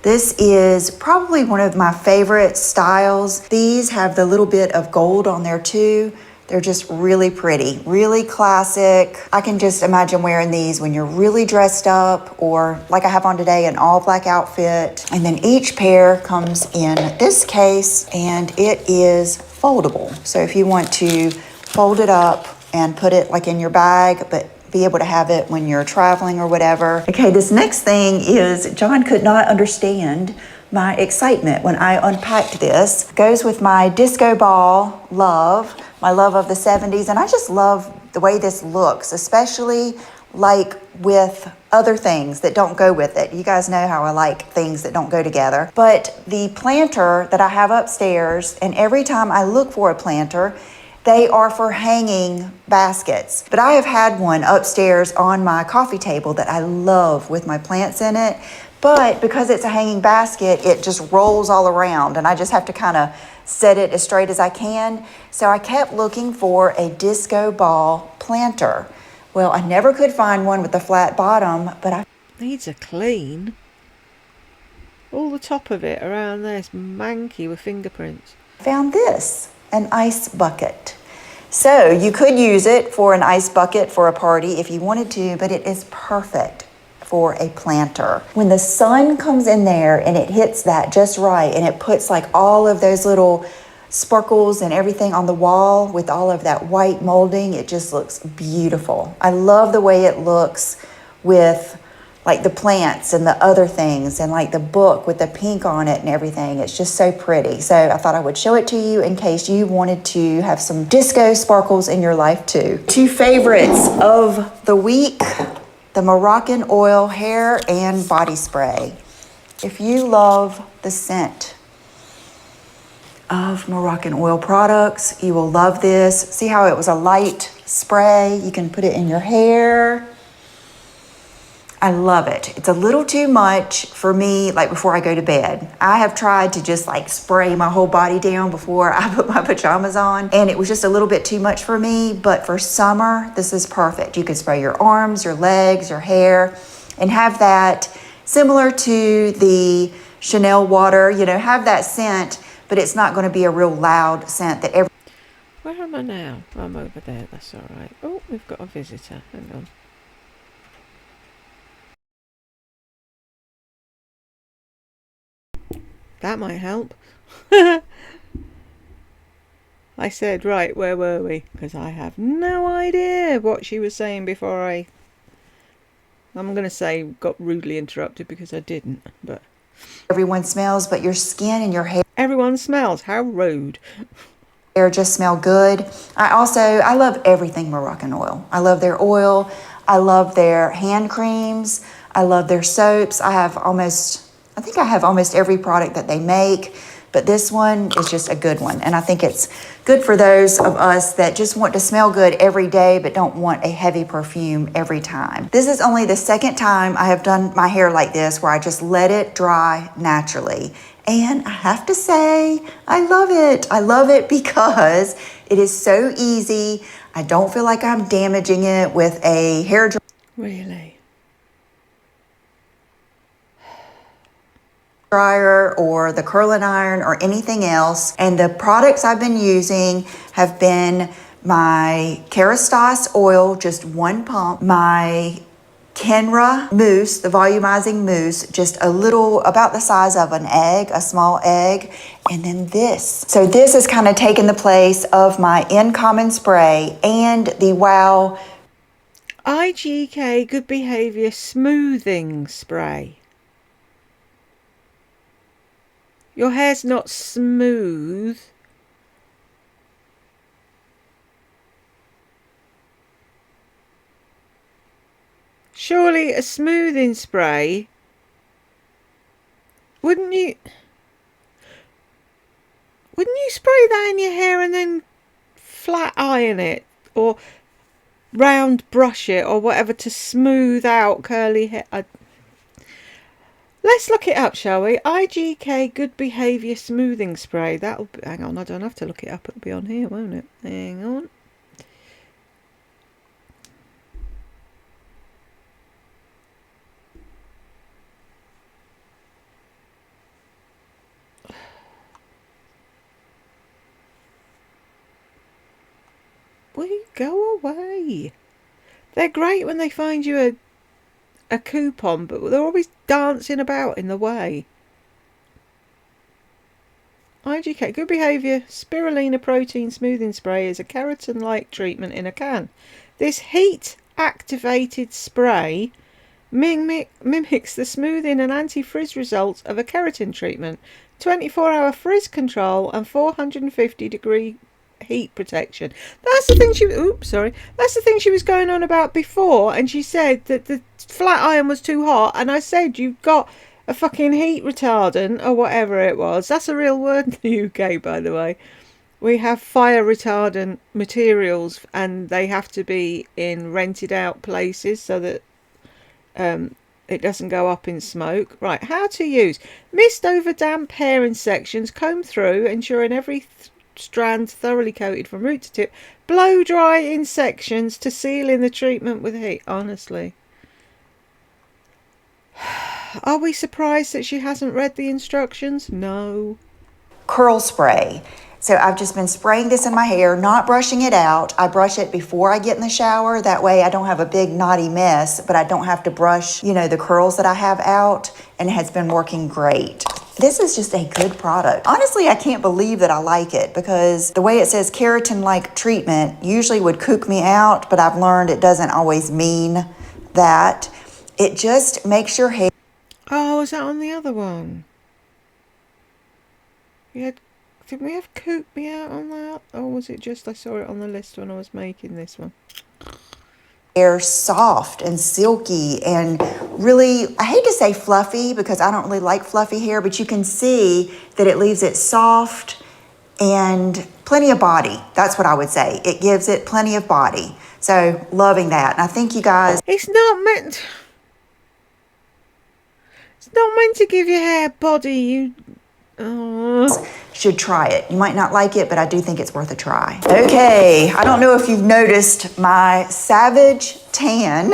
This is probably one of my favorite styles. These have the little bit of gold on there too. They're just really pretty, really classic. I can just imagine wearing these when you're really dressed up, or like I have on today, an all black outfit. And then each pair comes in this case, and it is foldable. So if you want to fold it up and put it like in your bag, but be able to have it when you're traveling or whatever. Okay, this next thing is John could not understand my excitement when I unpacked this. It goes with my disco ball love, my love of the 70s, and I just love the way this looks, especially like with other things that don't go with it. You guys know how I like things that don't go together. But the planter that I have upstairs, and every time I look for a planter, they are for hanging baskets. But I have had one upstairs on my coffee table that I love with my plants in it. But because it's a hanging basket, it just rolls all around, and I just have to kind of set it as straight as I can. So I kept looking for a disco ball planter. Well, I never could find one with a flat bottom, but I Needs a clean. All the top of it around there is manky with fingerprints. found this, an ice bucket. So you could use it for an ice bucket for a party if you wanted to, but it is perfect for a planter. When the sun comes in there and it hits that just right, and it puts like all of those little sparkles and everything on the wall with all of that white molding, it just looks beautiful. I love the way it looks with like the plants and the other things, and like the book with the pink on it and everything. It's just so pretty. So I thought I would show it to you in case you wanted to have some disco sparkles in your life too. Two favorites of the week: the Moroccan oil hair and body spray. If you love the scent of Moroccan oil products, you will love this. See how it was a light spray? You can put it in your hair. I love it. It's a little too much for me, like before I go to bed. I have tried to just like spray my whole body down before I put my pajamas on, and it was just a little bit too much for me. But for summer, this is perfect. You can spray your arms, your legs, your hair, and have that similar to the Chanel water, you know, have that scent, but it's not going to be a real loud scent that every. Where am I now? I'm over there, that's alright. Oh, we've got a visitor. Hang on. That might help. I said, right, where were we? Because I have no idea what she was saying before I'm going to say got rudely interrupted, because I didn't. But everyone smells, but your skin and your hair. Everyone smells. How rude. Just smell good. I love everything Moroccan oil. I love their oil. I love their hand creams. I love their soaps. I think I have almost every product that they make, but this one is just a good one. And I think it's good for those of us that just want to smell good every day, but don't want a heavy perfume every time. This is only the second time I have done my hair like this, where I just let it dry naturally. And I have to say, I love it. I love it because it is so easy. I don't feel like I'm damaging it with a hair dryer. Really? Or the curling iron or anything else. And the products I've been using have been my Kerastase oil, just 1 pump, my Kenra mousse, the volumizing mousse, just a little, about the size of an egg, a small egg, and then this. So this is kind of taking the place of my In Common spray and the Wow IGK Good Behaviour Smoothing Spray. Your hair's not smooth. Surely a smoothing spray, wouldn't you spray that in your hair and then flat iron it, or round brush it, or whatever, to smooth out curly hair? Let's look it up, shall we? IGK Good Behaviour Smoothing Spray. That'll be, hang on, I don't have to look it up, it'll be on here, won't it? Hang on. Will you go away? They're great when they find you a coupon, but they're always dancing about in the way. IGK Good Behaviour Spirulina Protein Smoothing Spray is a keratin-like treatment in a can. This heat-activated spray mimics the smoothing and anti-frizz results of a keratin treatment, 24-hour frizz control and 450-degree heat protection. That's the thing That's the thing she was going on about before, and she said that the flat iron was too hot, and I said, you've got a fucking heat retardant or whatever it was. That's a real word in the UK, by the way. We have fire retardant materials, and they have to be in rented out places so that it doesn't go up in smoke. Right, how to use. Mist over damp hair in sections, comb through, ensuring every strand thoroughly coated from root to tip. Blow dry in sections to seal in the treatment with heat. Honestly. Are we surprised that she hasn't read the instructions? No. Curl spray. So I've just been spraying this in my hair, not brushing it out. I brush it before I get in the shower. That way I don't have a big knotty mess, but I don't have to brush, the curls that I have out, and it has been working great. This is just a good product. Honestly, I can't believe that I like it, because the way it says keratin-like treatment usually would kook me out, but I've learned it doesn't always mean that. It just makes your hair. Oh, is that on the other one? Did we have Coop Me Out on that? Or was it just I saw it on the list when I was making this one? Hair soft and silky and really, I hate to say fluffy because I don't really like fluffy hair, but you can see that it leaves it soft and plenty of body. That's what I would say. It gives it plenty of body. So loving that. And I think you guys. It's not meant to give your hair body. Should try it. You might not like it, but I do think it's worth a try. Okay, I don't know if you've noticed my savage tan.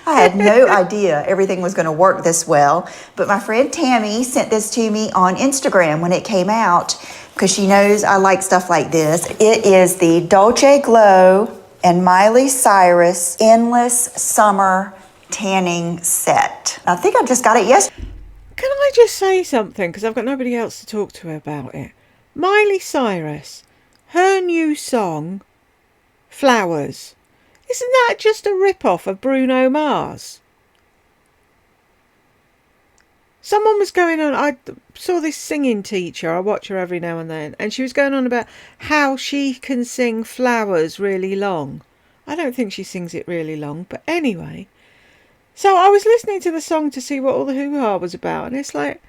I had no idea everything was going to work this well, but my friend Tammy sent this to me on Instagram when it came out because she knows I like stuff like this. It is the Dolce Glow and Miley Cyrus Endless Summer Tanning Set. I think I just got it yesterday. Can I just say something? Because I've got nobody else to talk to about it. Miley Cyrus, her new song, Flowers. Isn't that just a rip-off of Bruno Mars? Someone was going on, I saw this singing teacher, I watch her every now and then, and she was going on about how she can sing Flowers really long. I don't think she sings it really long, but anyway. So I was listening to the song to see what all the hoo-ha was about, and it's like,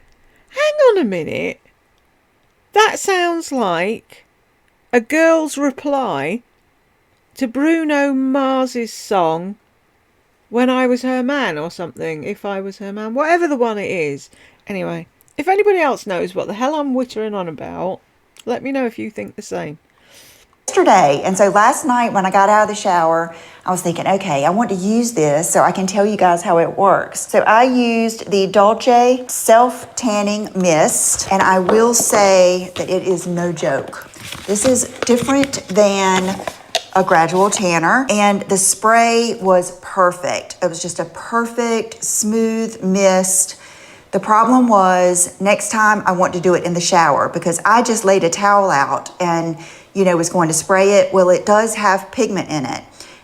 hang on a minute. That sounds like a girl's reply to Bruno Mars's song, When I Was Her Man or something, If I Was Her Man, whatever the one it is. Anyway, if anybody else knows what the hell I'm wittering on about, let me know if you think the same. Yesterday, and so last night when I got out of the shower, I was thinking, okay, I want to use this so I can tell you guys how it works. So I used the Dolce Self Tanning Mist, and I will say that it is no joke. This is different than a gradual tanner, and the spray was perfect. It was just a perfect, smooth mist. The problem was next time I want to do it in the shower because I just laid a towel out and was going to spray it. Well, it does have pigment in it.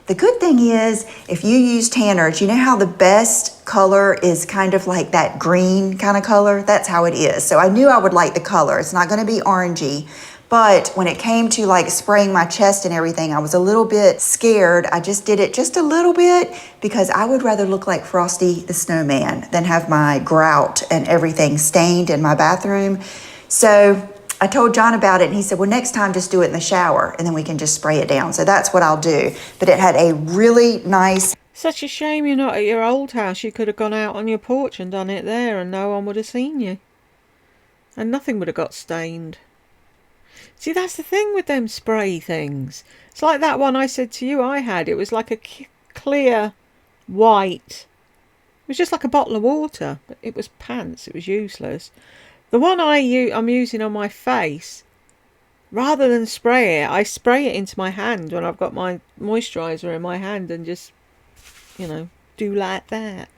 The good thing is if you use tanners, you know how the best color is kind of like that green kind of color? That's how it is. So I knew I would like the color. It's not going to be orangey. But when it came to like spraying my chest and everything, I was a little bit scared. I just did it just a little bit because I would rather look like Frosty the Snowman than have my grout and everything stained in my bathroom. So I told John about it and he said, well, next time just do it in the shower and then we can just spray it down. So that's what I'll do. But it had a really nice... Such a shame you're not at your old house. You could have gone out on your porch and done it there and no one would have seen you. And nothing would have got stained. See, that's the thing with them spray things. It's like that one I said to you I had. It was like a clear white. It was just like a bottle of water. But it was pants. It was useless. The one I'm using on my face, rather than spray it, I spray it into my hand when I've got my moisturiser in my hand and just, do like that.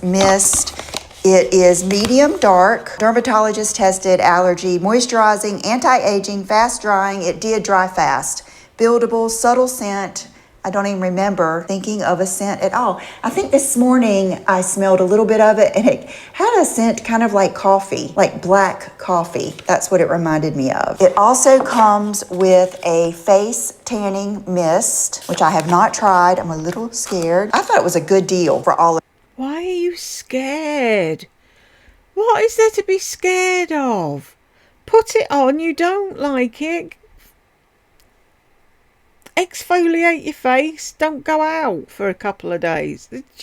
Mist. It is medium dark, dermatologist tested, allergy, moisturizing, anti-aging, fast drying. It did dry fast. Buildable, subtle scent. I don't even remember thinking of a scent at all. I think this morning I smelled a little bit of it and it had a scent kind of like coffee, like black coffee. That's what it reminded me of. It also comes with a face tanning mist, which I have not tried. I'm a little scared. I thought it was a good deal for all of. Why are you scared? What is there to be scared of? Put it on, you don't like it. Exfoliate your face. Don't go out for a couple of days. It's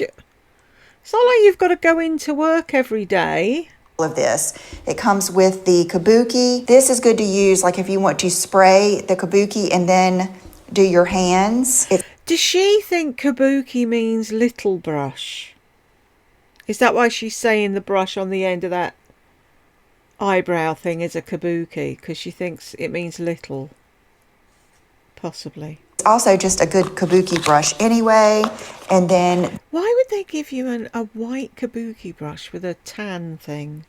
not like you've got to go into work every day. Of this. It comes with the kabuki. This is good to use like if you want to spray the kabuki and then do your hands. Does she think kabuki means little brush? Is that why she's saying the brush on the end of that eyebrow thing is a kabuki? Because she thinks it means little. Possibly. It's also just a good kabuki brush anyway. And then... Why would they give you a white kabuki brush with a tan thing?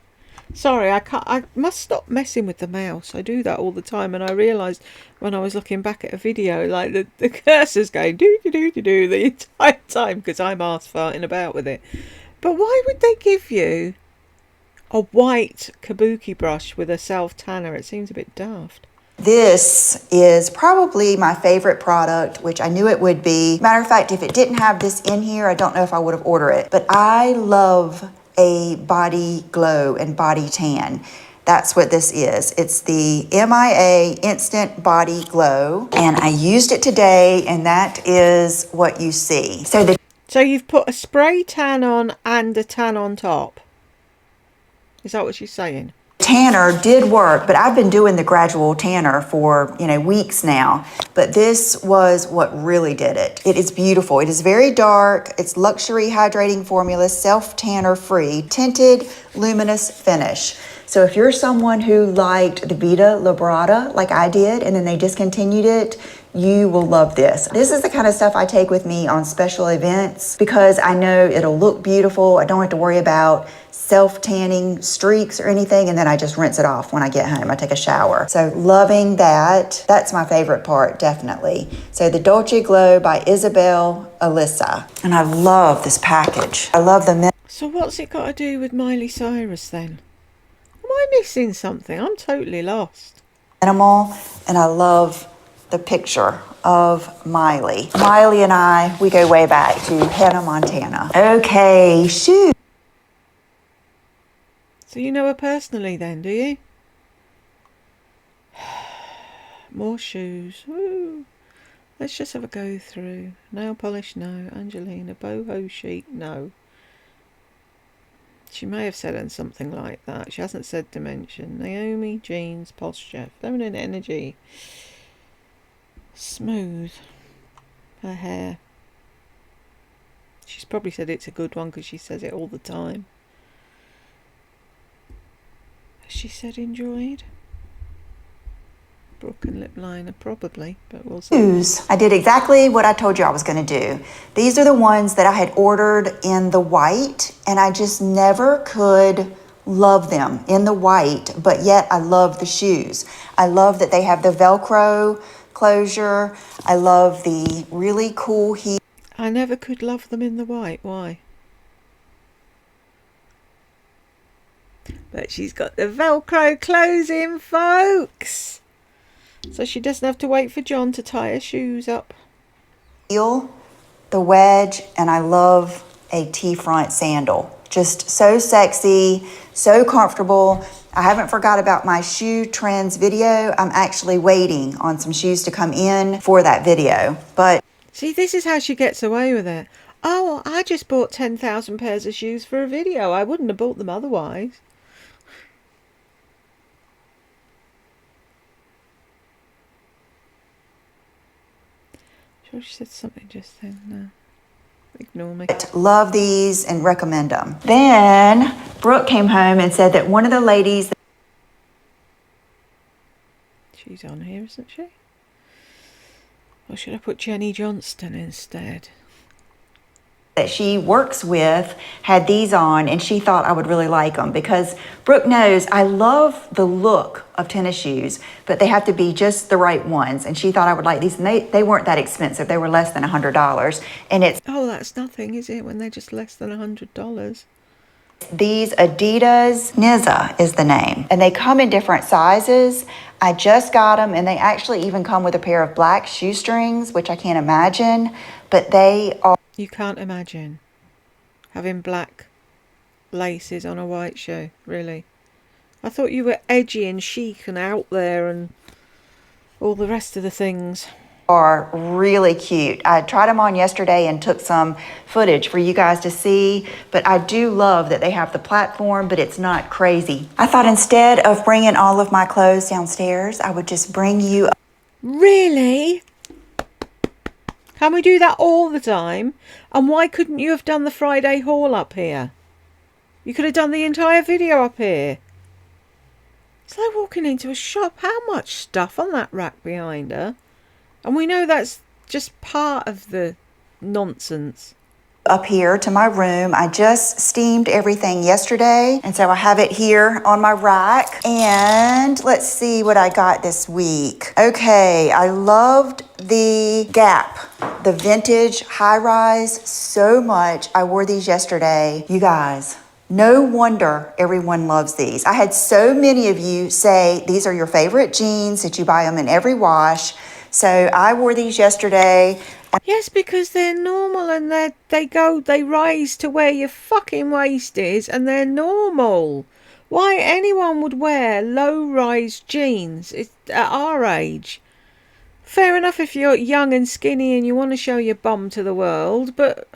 Sorry, I must stop messing with the mouse. I do that all the time. And I realised when I was looking back at a video, like the cursor's going do-do-do-do-do the entire time because I'm arse farting about with it. But why would they give you a white kabuki brush with a self-tanner? It seems a bit daft. This is probably my favorite product, which I knew it would be. Matter of fact, if it didn't have this in here, I don't know if I would have ordered it. But I love a body glow and body tan. That's what this is. It's the MIA Instant Body Glow. And I used it today, and that is what you see. So you've put a spray tan on and a tan on top. Is that what she's saying? Tanner did work, but I've been doing the gradual tanner for, weeks now. But this was what really did it. It is beautiful. It is very dark. It's luxury hydrating formula, self-tanner free, tinted, luminous finish. So if you're someone who liked the Vita Labrata like I did, and then they discontinued it, you will love this. This is the kind of stuff I take with me on special events because I know it'll look beautiful. I don't have to worry about self-tanning streaks or anything, and then I just rinse it off when I get home. I take a shower. So loving that. That's my favorite part, definitely. So the Dolce Glow by Isabel Alyssa. And I love this package. I love the... So what's it got to do with Miley Cyrus then? Am I missing something? I'm totally lost. Minimal, and I love the picture of Miley. Miley and I, we go way back to Hannah Montana. Okay, shoot. So you know her personally then, do you? More shoes. Woo. Let's just have a go through. Nail polish, no. Angelina. Boho sheet, no. She may have said something like that. She hasn't said dimension. Naomi, jeans, posture, feminine energy. Smooth. Her hair. She's probably said it's a good one because she says it all the time. Has she said enjoyed? Broken lip liner, probably, but we'll see. I did exactly what I told you I was going to do. These are the ones that I had ordered in the white, and I just never could love them in the white, but yet I love the shoes. I love that they have the Velcro closure. I love the really cool heel. I never could love them in the white. Why? But she's got the Velcro closing, folks. So she doesn't have to wait for John to tie her shoes up. Heel, the wedge, and I love a T-front sandal. Just so sexy, so comfortable. I haven't forgot about my shoe trends video. I'm actually waiting on some shoes to come in for that video. But see, this is how she gets away with it. Oh, I just bought 10,000 pairs of shoes for a video. I wouldn't have bought them otherwise. Sure she said something just then. No. Ignore me. Love these and recommend them. Then Brooke came home and said that one of the ladies... She's on here, isn't she? Or should I put Jenny Johnston instead? That she works with had these on, and she thought I would really like them because Brooke knows I love the look of tennis shoes, but they have to be just the right ones, and she thought I would like these, and they weren't that expensive. They were less than $100, and it's... Oh, that's nothing, is it, when they're just less than $100? These Adidas, Niza is the name, and they come in different sizes. I just got them, and they actually even come with a pair of black shoestrings, which I can't imagine, but they are... You can't imagine having black laces on a white shoe, really? I thought you were edgy and chic and out there and all the rest of the things. Are really cute. I tried them on yesterday and took some footage for you guys to see, but I do love that they have the platform, but it's not crazy. I thought instead of bringing all of my clothes downstairs, I would just bring you... Really? Can we do that all the time? And why couldn't you have done the Friday haul up here? You could have done the entire video up here. It's like walking into a shop. How much stuff on that rack behind her? And we know that's just part of the nonsense. Up here to my room. I just steamed everything yesterday, and so I have it here on my rack. And let's see what I got this week. Okay, I loved the Gap, the vintage high-rise so much. I wore these yesterday. You guys, no wonder everyone loves these. I had so many of you say these are your favorite jeans, that you buy them in every wash. So I wore these yesterday. Yes, because they're normal and they rise to where your fucking waist is, and they're normal. Why anyone would wear low-rise jeans at our age? Fair enough if you're young and skinny and you want to show your bum to the world, but...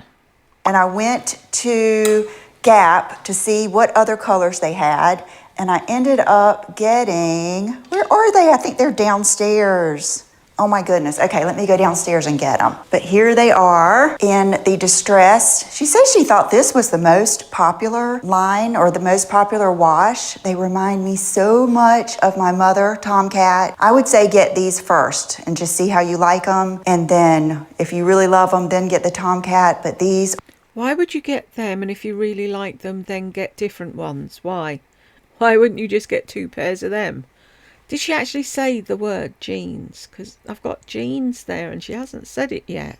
And I went to Gap to see what other colors they had. And I ended up getting, where are they? I think they're downstairs. Oh my goodness. Okay, let me go downstairs and get them. But here they are in the distressed. She says she thought this was the most popular line or the most popular wash. They remind me so much of my mother, Tomcat. I would say get these first and just see how you like them. And then if you really love them, then get the Tomcat. But these... Why would you get them, and if you really like them, then get different ones? Why? Why wouldn't you just get 2 pairs of them? Did she actually say the word jeans? Because I've got jeans there and she hasn't said it yet.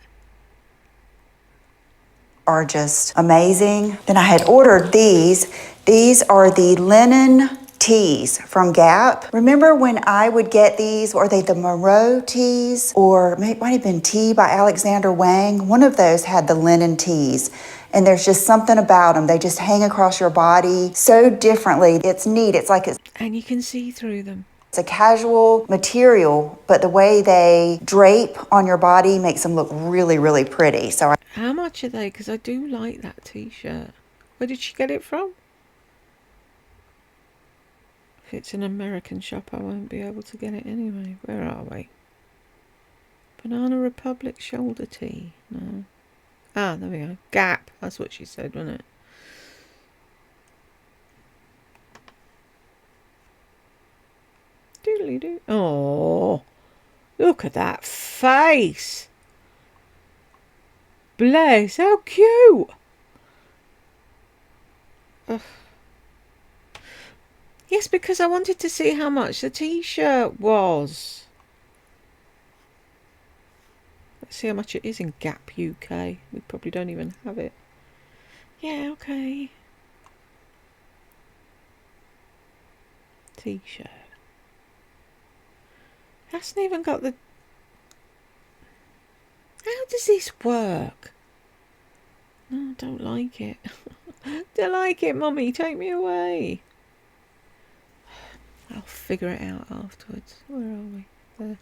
Are just amazing. Then I had ordered these. These are the linen tees from Gap. Remember when I would get these? Are they the Moreau tees? Or it might have been Tea by Alexander Wang. One of those had the linen tees. And there's just something about them. They just hang across your body so differently. It's neat. It's like and you can see through them. It's a casual material, but the way they drape on your body makes them look really, really pretty. So how much are they? Because I do like that t-shirt. Where did she get it from? If it's an American shop, I won't be able to get it anyway. Where are we? Banana Republic shoulder tee. No. Ah, there we go. Gap. That's what she said, wasn't it? Doodly doo. Oh, look at that face. Bless, how cute. Ugh. Yes, because I wanted to see how much the t-shirt was. Let's see how much it is in Gap UK. We probably don't even have it. Yeah, okay. T-shirt. Hasn't even got the... How does this work? No, I don't like it. Don't like it, Mummy. Take me away. I'll figure it out afterwards. Where are we? There.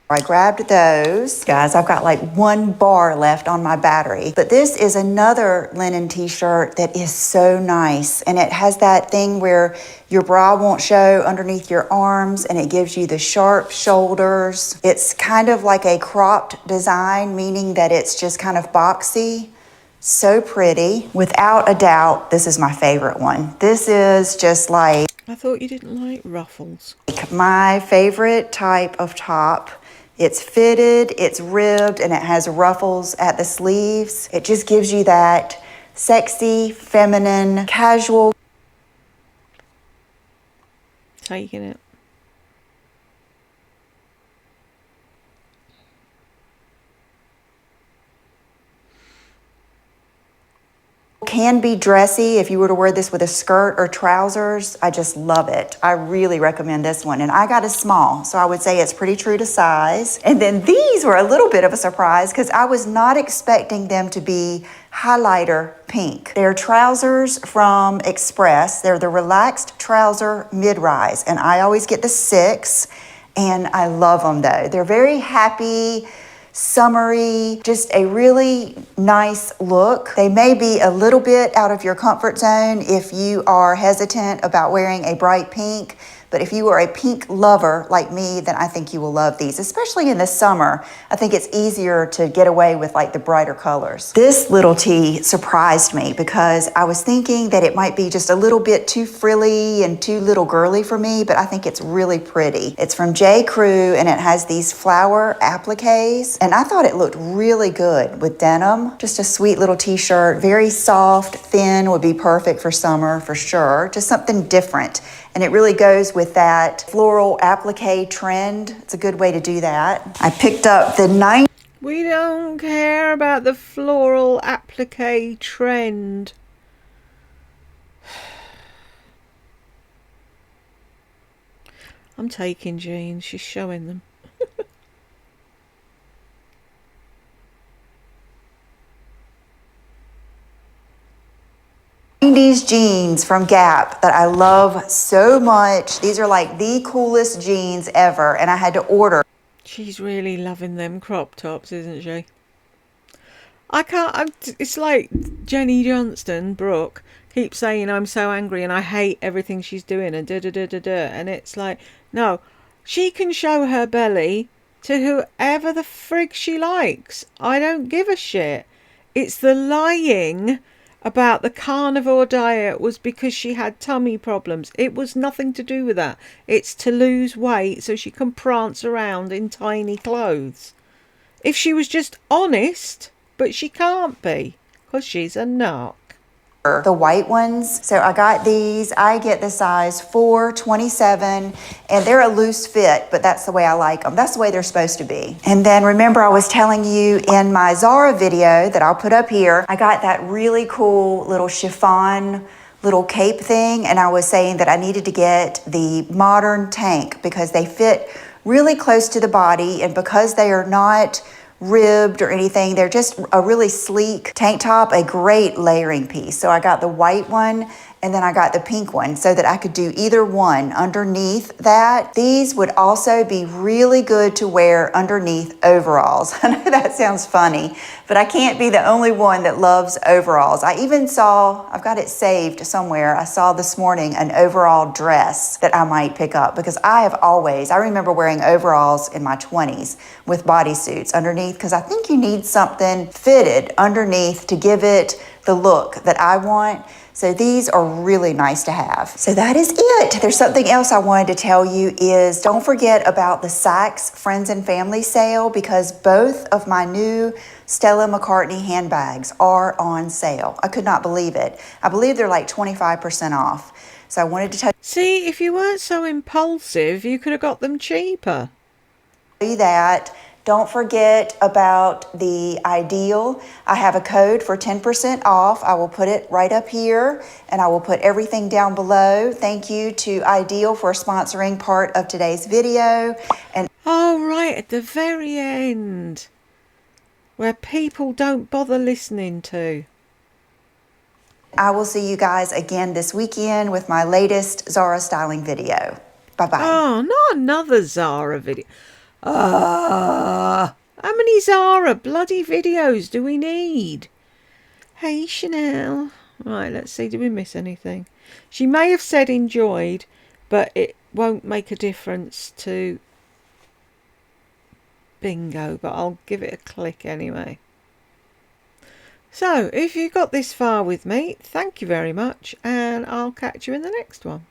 I grabbed those. Guys, I've got like 1 bar left on my battery. But this is another linen t-shirt that is so nice. And it has that thing where your bra won't show underneath your arms and it gives you the sharp shoulders. It's kind of like a cropped design, meaning that it's just kind of boxy. So pretty. Without a doubt, this is my favorite one. This is just like... I thought you didn't like ruffles. My favorite type of top. It's fitted, it's ribbed, and it has ruffles at the sleeves. It just gives you that sexy, feminine, casual. Taking it. Can be dressy if you were to wear this with a skirt or trousers. I just love it. I really recommend this one. And I got a small, so I would say it's pretty true to size. And then these were a little bit of a surprise because I was not expecting them to be highlighter pink. They're trousers from Express. They're the relaxed trouser mid-rise. And I always get the 6, and I love them though. They're very happy, summery, just a really nice look. They may be a little bit out of your comfort zone if you are hesitant about wearing a bright pink, but if you are a pink lover like me, then I think you will love these, especially in the summer. I think it's easier to get away with like the brighter colors. This little tee surprised me because I was thinking that it might be just a little bit too frilly and too little girly for me, but I think it's really pretty. It's from J. Crew and it has these flower appliques, and I thought it looked really good with denim. Just a sweet little t-shirt, very soft, thin, would be perfect for summer for sure. Just something different. And it really goes with that floral applique trend. It's a good way to do that. I picked up the 9. We don't care about the floral applique trend. I'm taking jeans. She's showing them. 90s jeans from Gap that I love so much. These are like the coolest jeans ever, and I had to order. She's really loving them crop tops, isn't she? I can't. It's like Jenny Johnston, Brooke. keeps saying I'm so angry and I hate everything she's doing and da da da da da. And it's like, no, she can show her belly to whoever the frig she likes. I don't give a shit. It's the lying about the carnivore diet was because she had tummy problems. It was nothing to do with that. It's to lose weight so she can prance around in tiny clothes. If she was just honest, but she can't be, because she's a narc. The white ones. So I got these. I get the size 427, and they're a loose fit, but that's the way I like them. That's the way they're supposed to be. And then remember, I was telling you in my Zara video that I'll put up here, I got that really cool little chiffon little cape thing, and I was saying that I needed to get the modern tank because they fit really close to the body, and because they are not ribbed or anything, they're just a really sleek tank top, a great layering piece. So I got the white one and then I got the pink one so that I could do either one underneath that. These would also be really good to wear underneath overalls. I know that sounds funny, but I can't be the only one that loves overalls. I even saw, I've got it saved somewhere, I saw this morning an overall dress that I might pick up because I remember wearing overalls in my 20s with bodysuits underneath because I think you need something fitted underneath to give it the look that I want. So these are really nice to have. So that is it. There's something else I wanted to tell you is don't forget about the Saks Friends and Family sale because both of my new Stella McCartney handbags are on sale. I could not believe it. I believe they're like 25% off. So I wanted to tell See, if you weren't so impulsive, you could have got them cheaper. you that. Don't forget about the Idyl. I have a code for 10% off. I will put it right up here and I will put everything down below. Thank you to Idyl for sponsoring part of today's video. And Oh, right, at the very end, where people don't bother listening to. I will see you guys again this weekend with my latest Zara styling video. Bye-bye. Oh, not another Zara video. How many Zara bloody videos do we need? Hey, Chanel. Right, let's see, did we miss anything? She may have said enjoyed, but it won't make a difference to bingo, but I'll give it a click anyway. So, if you got this far with me, thank you very much, and I'll catch you in the next one.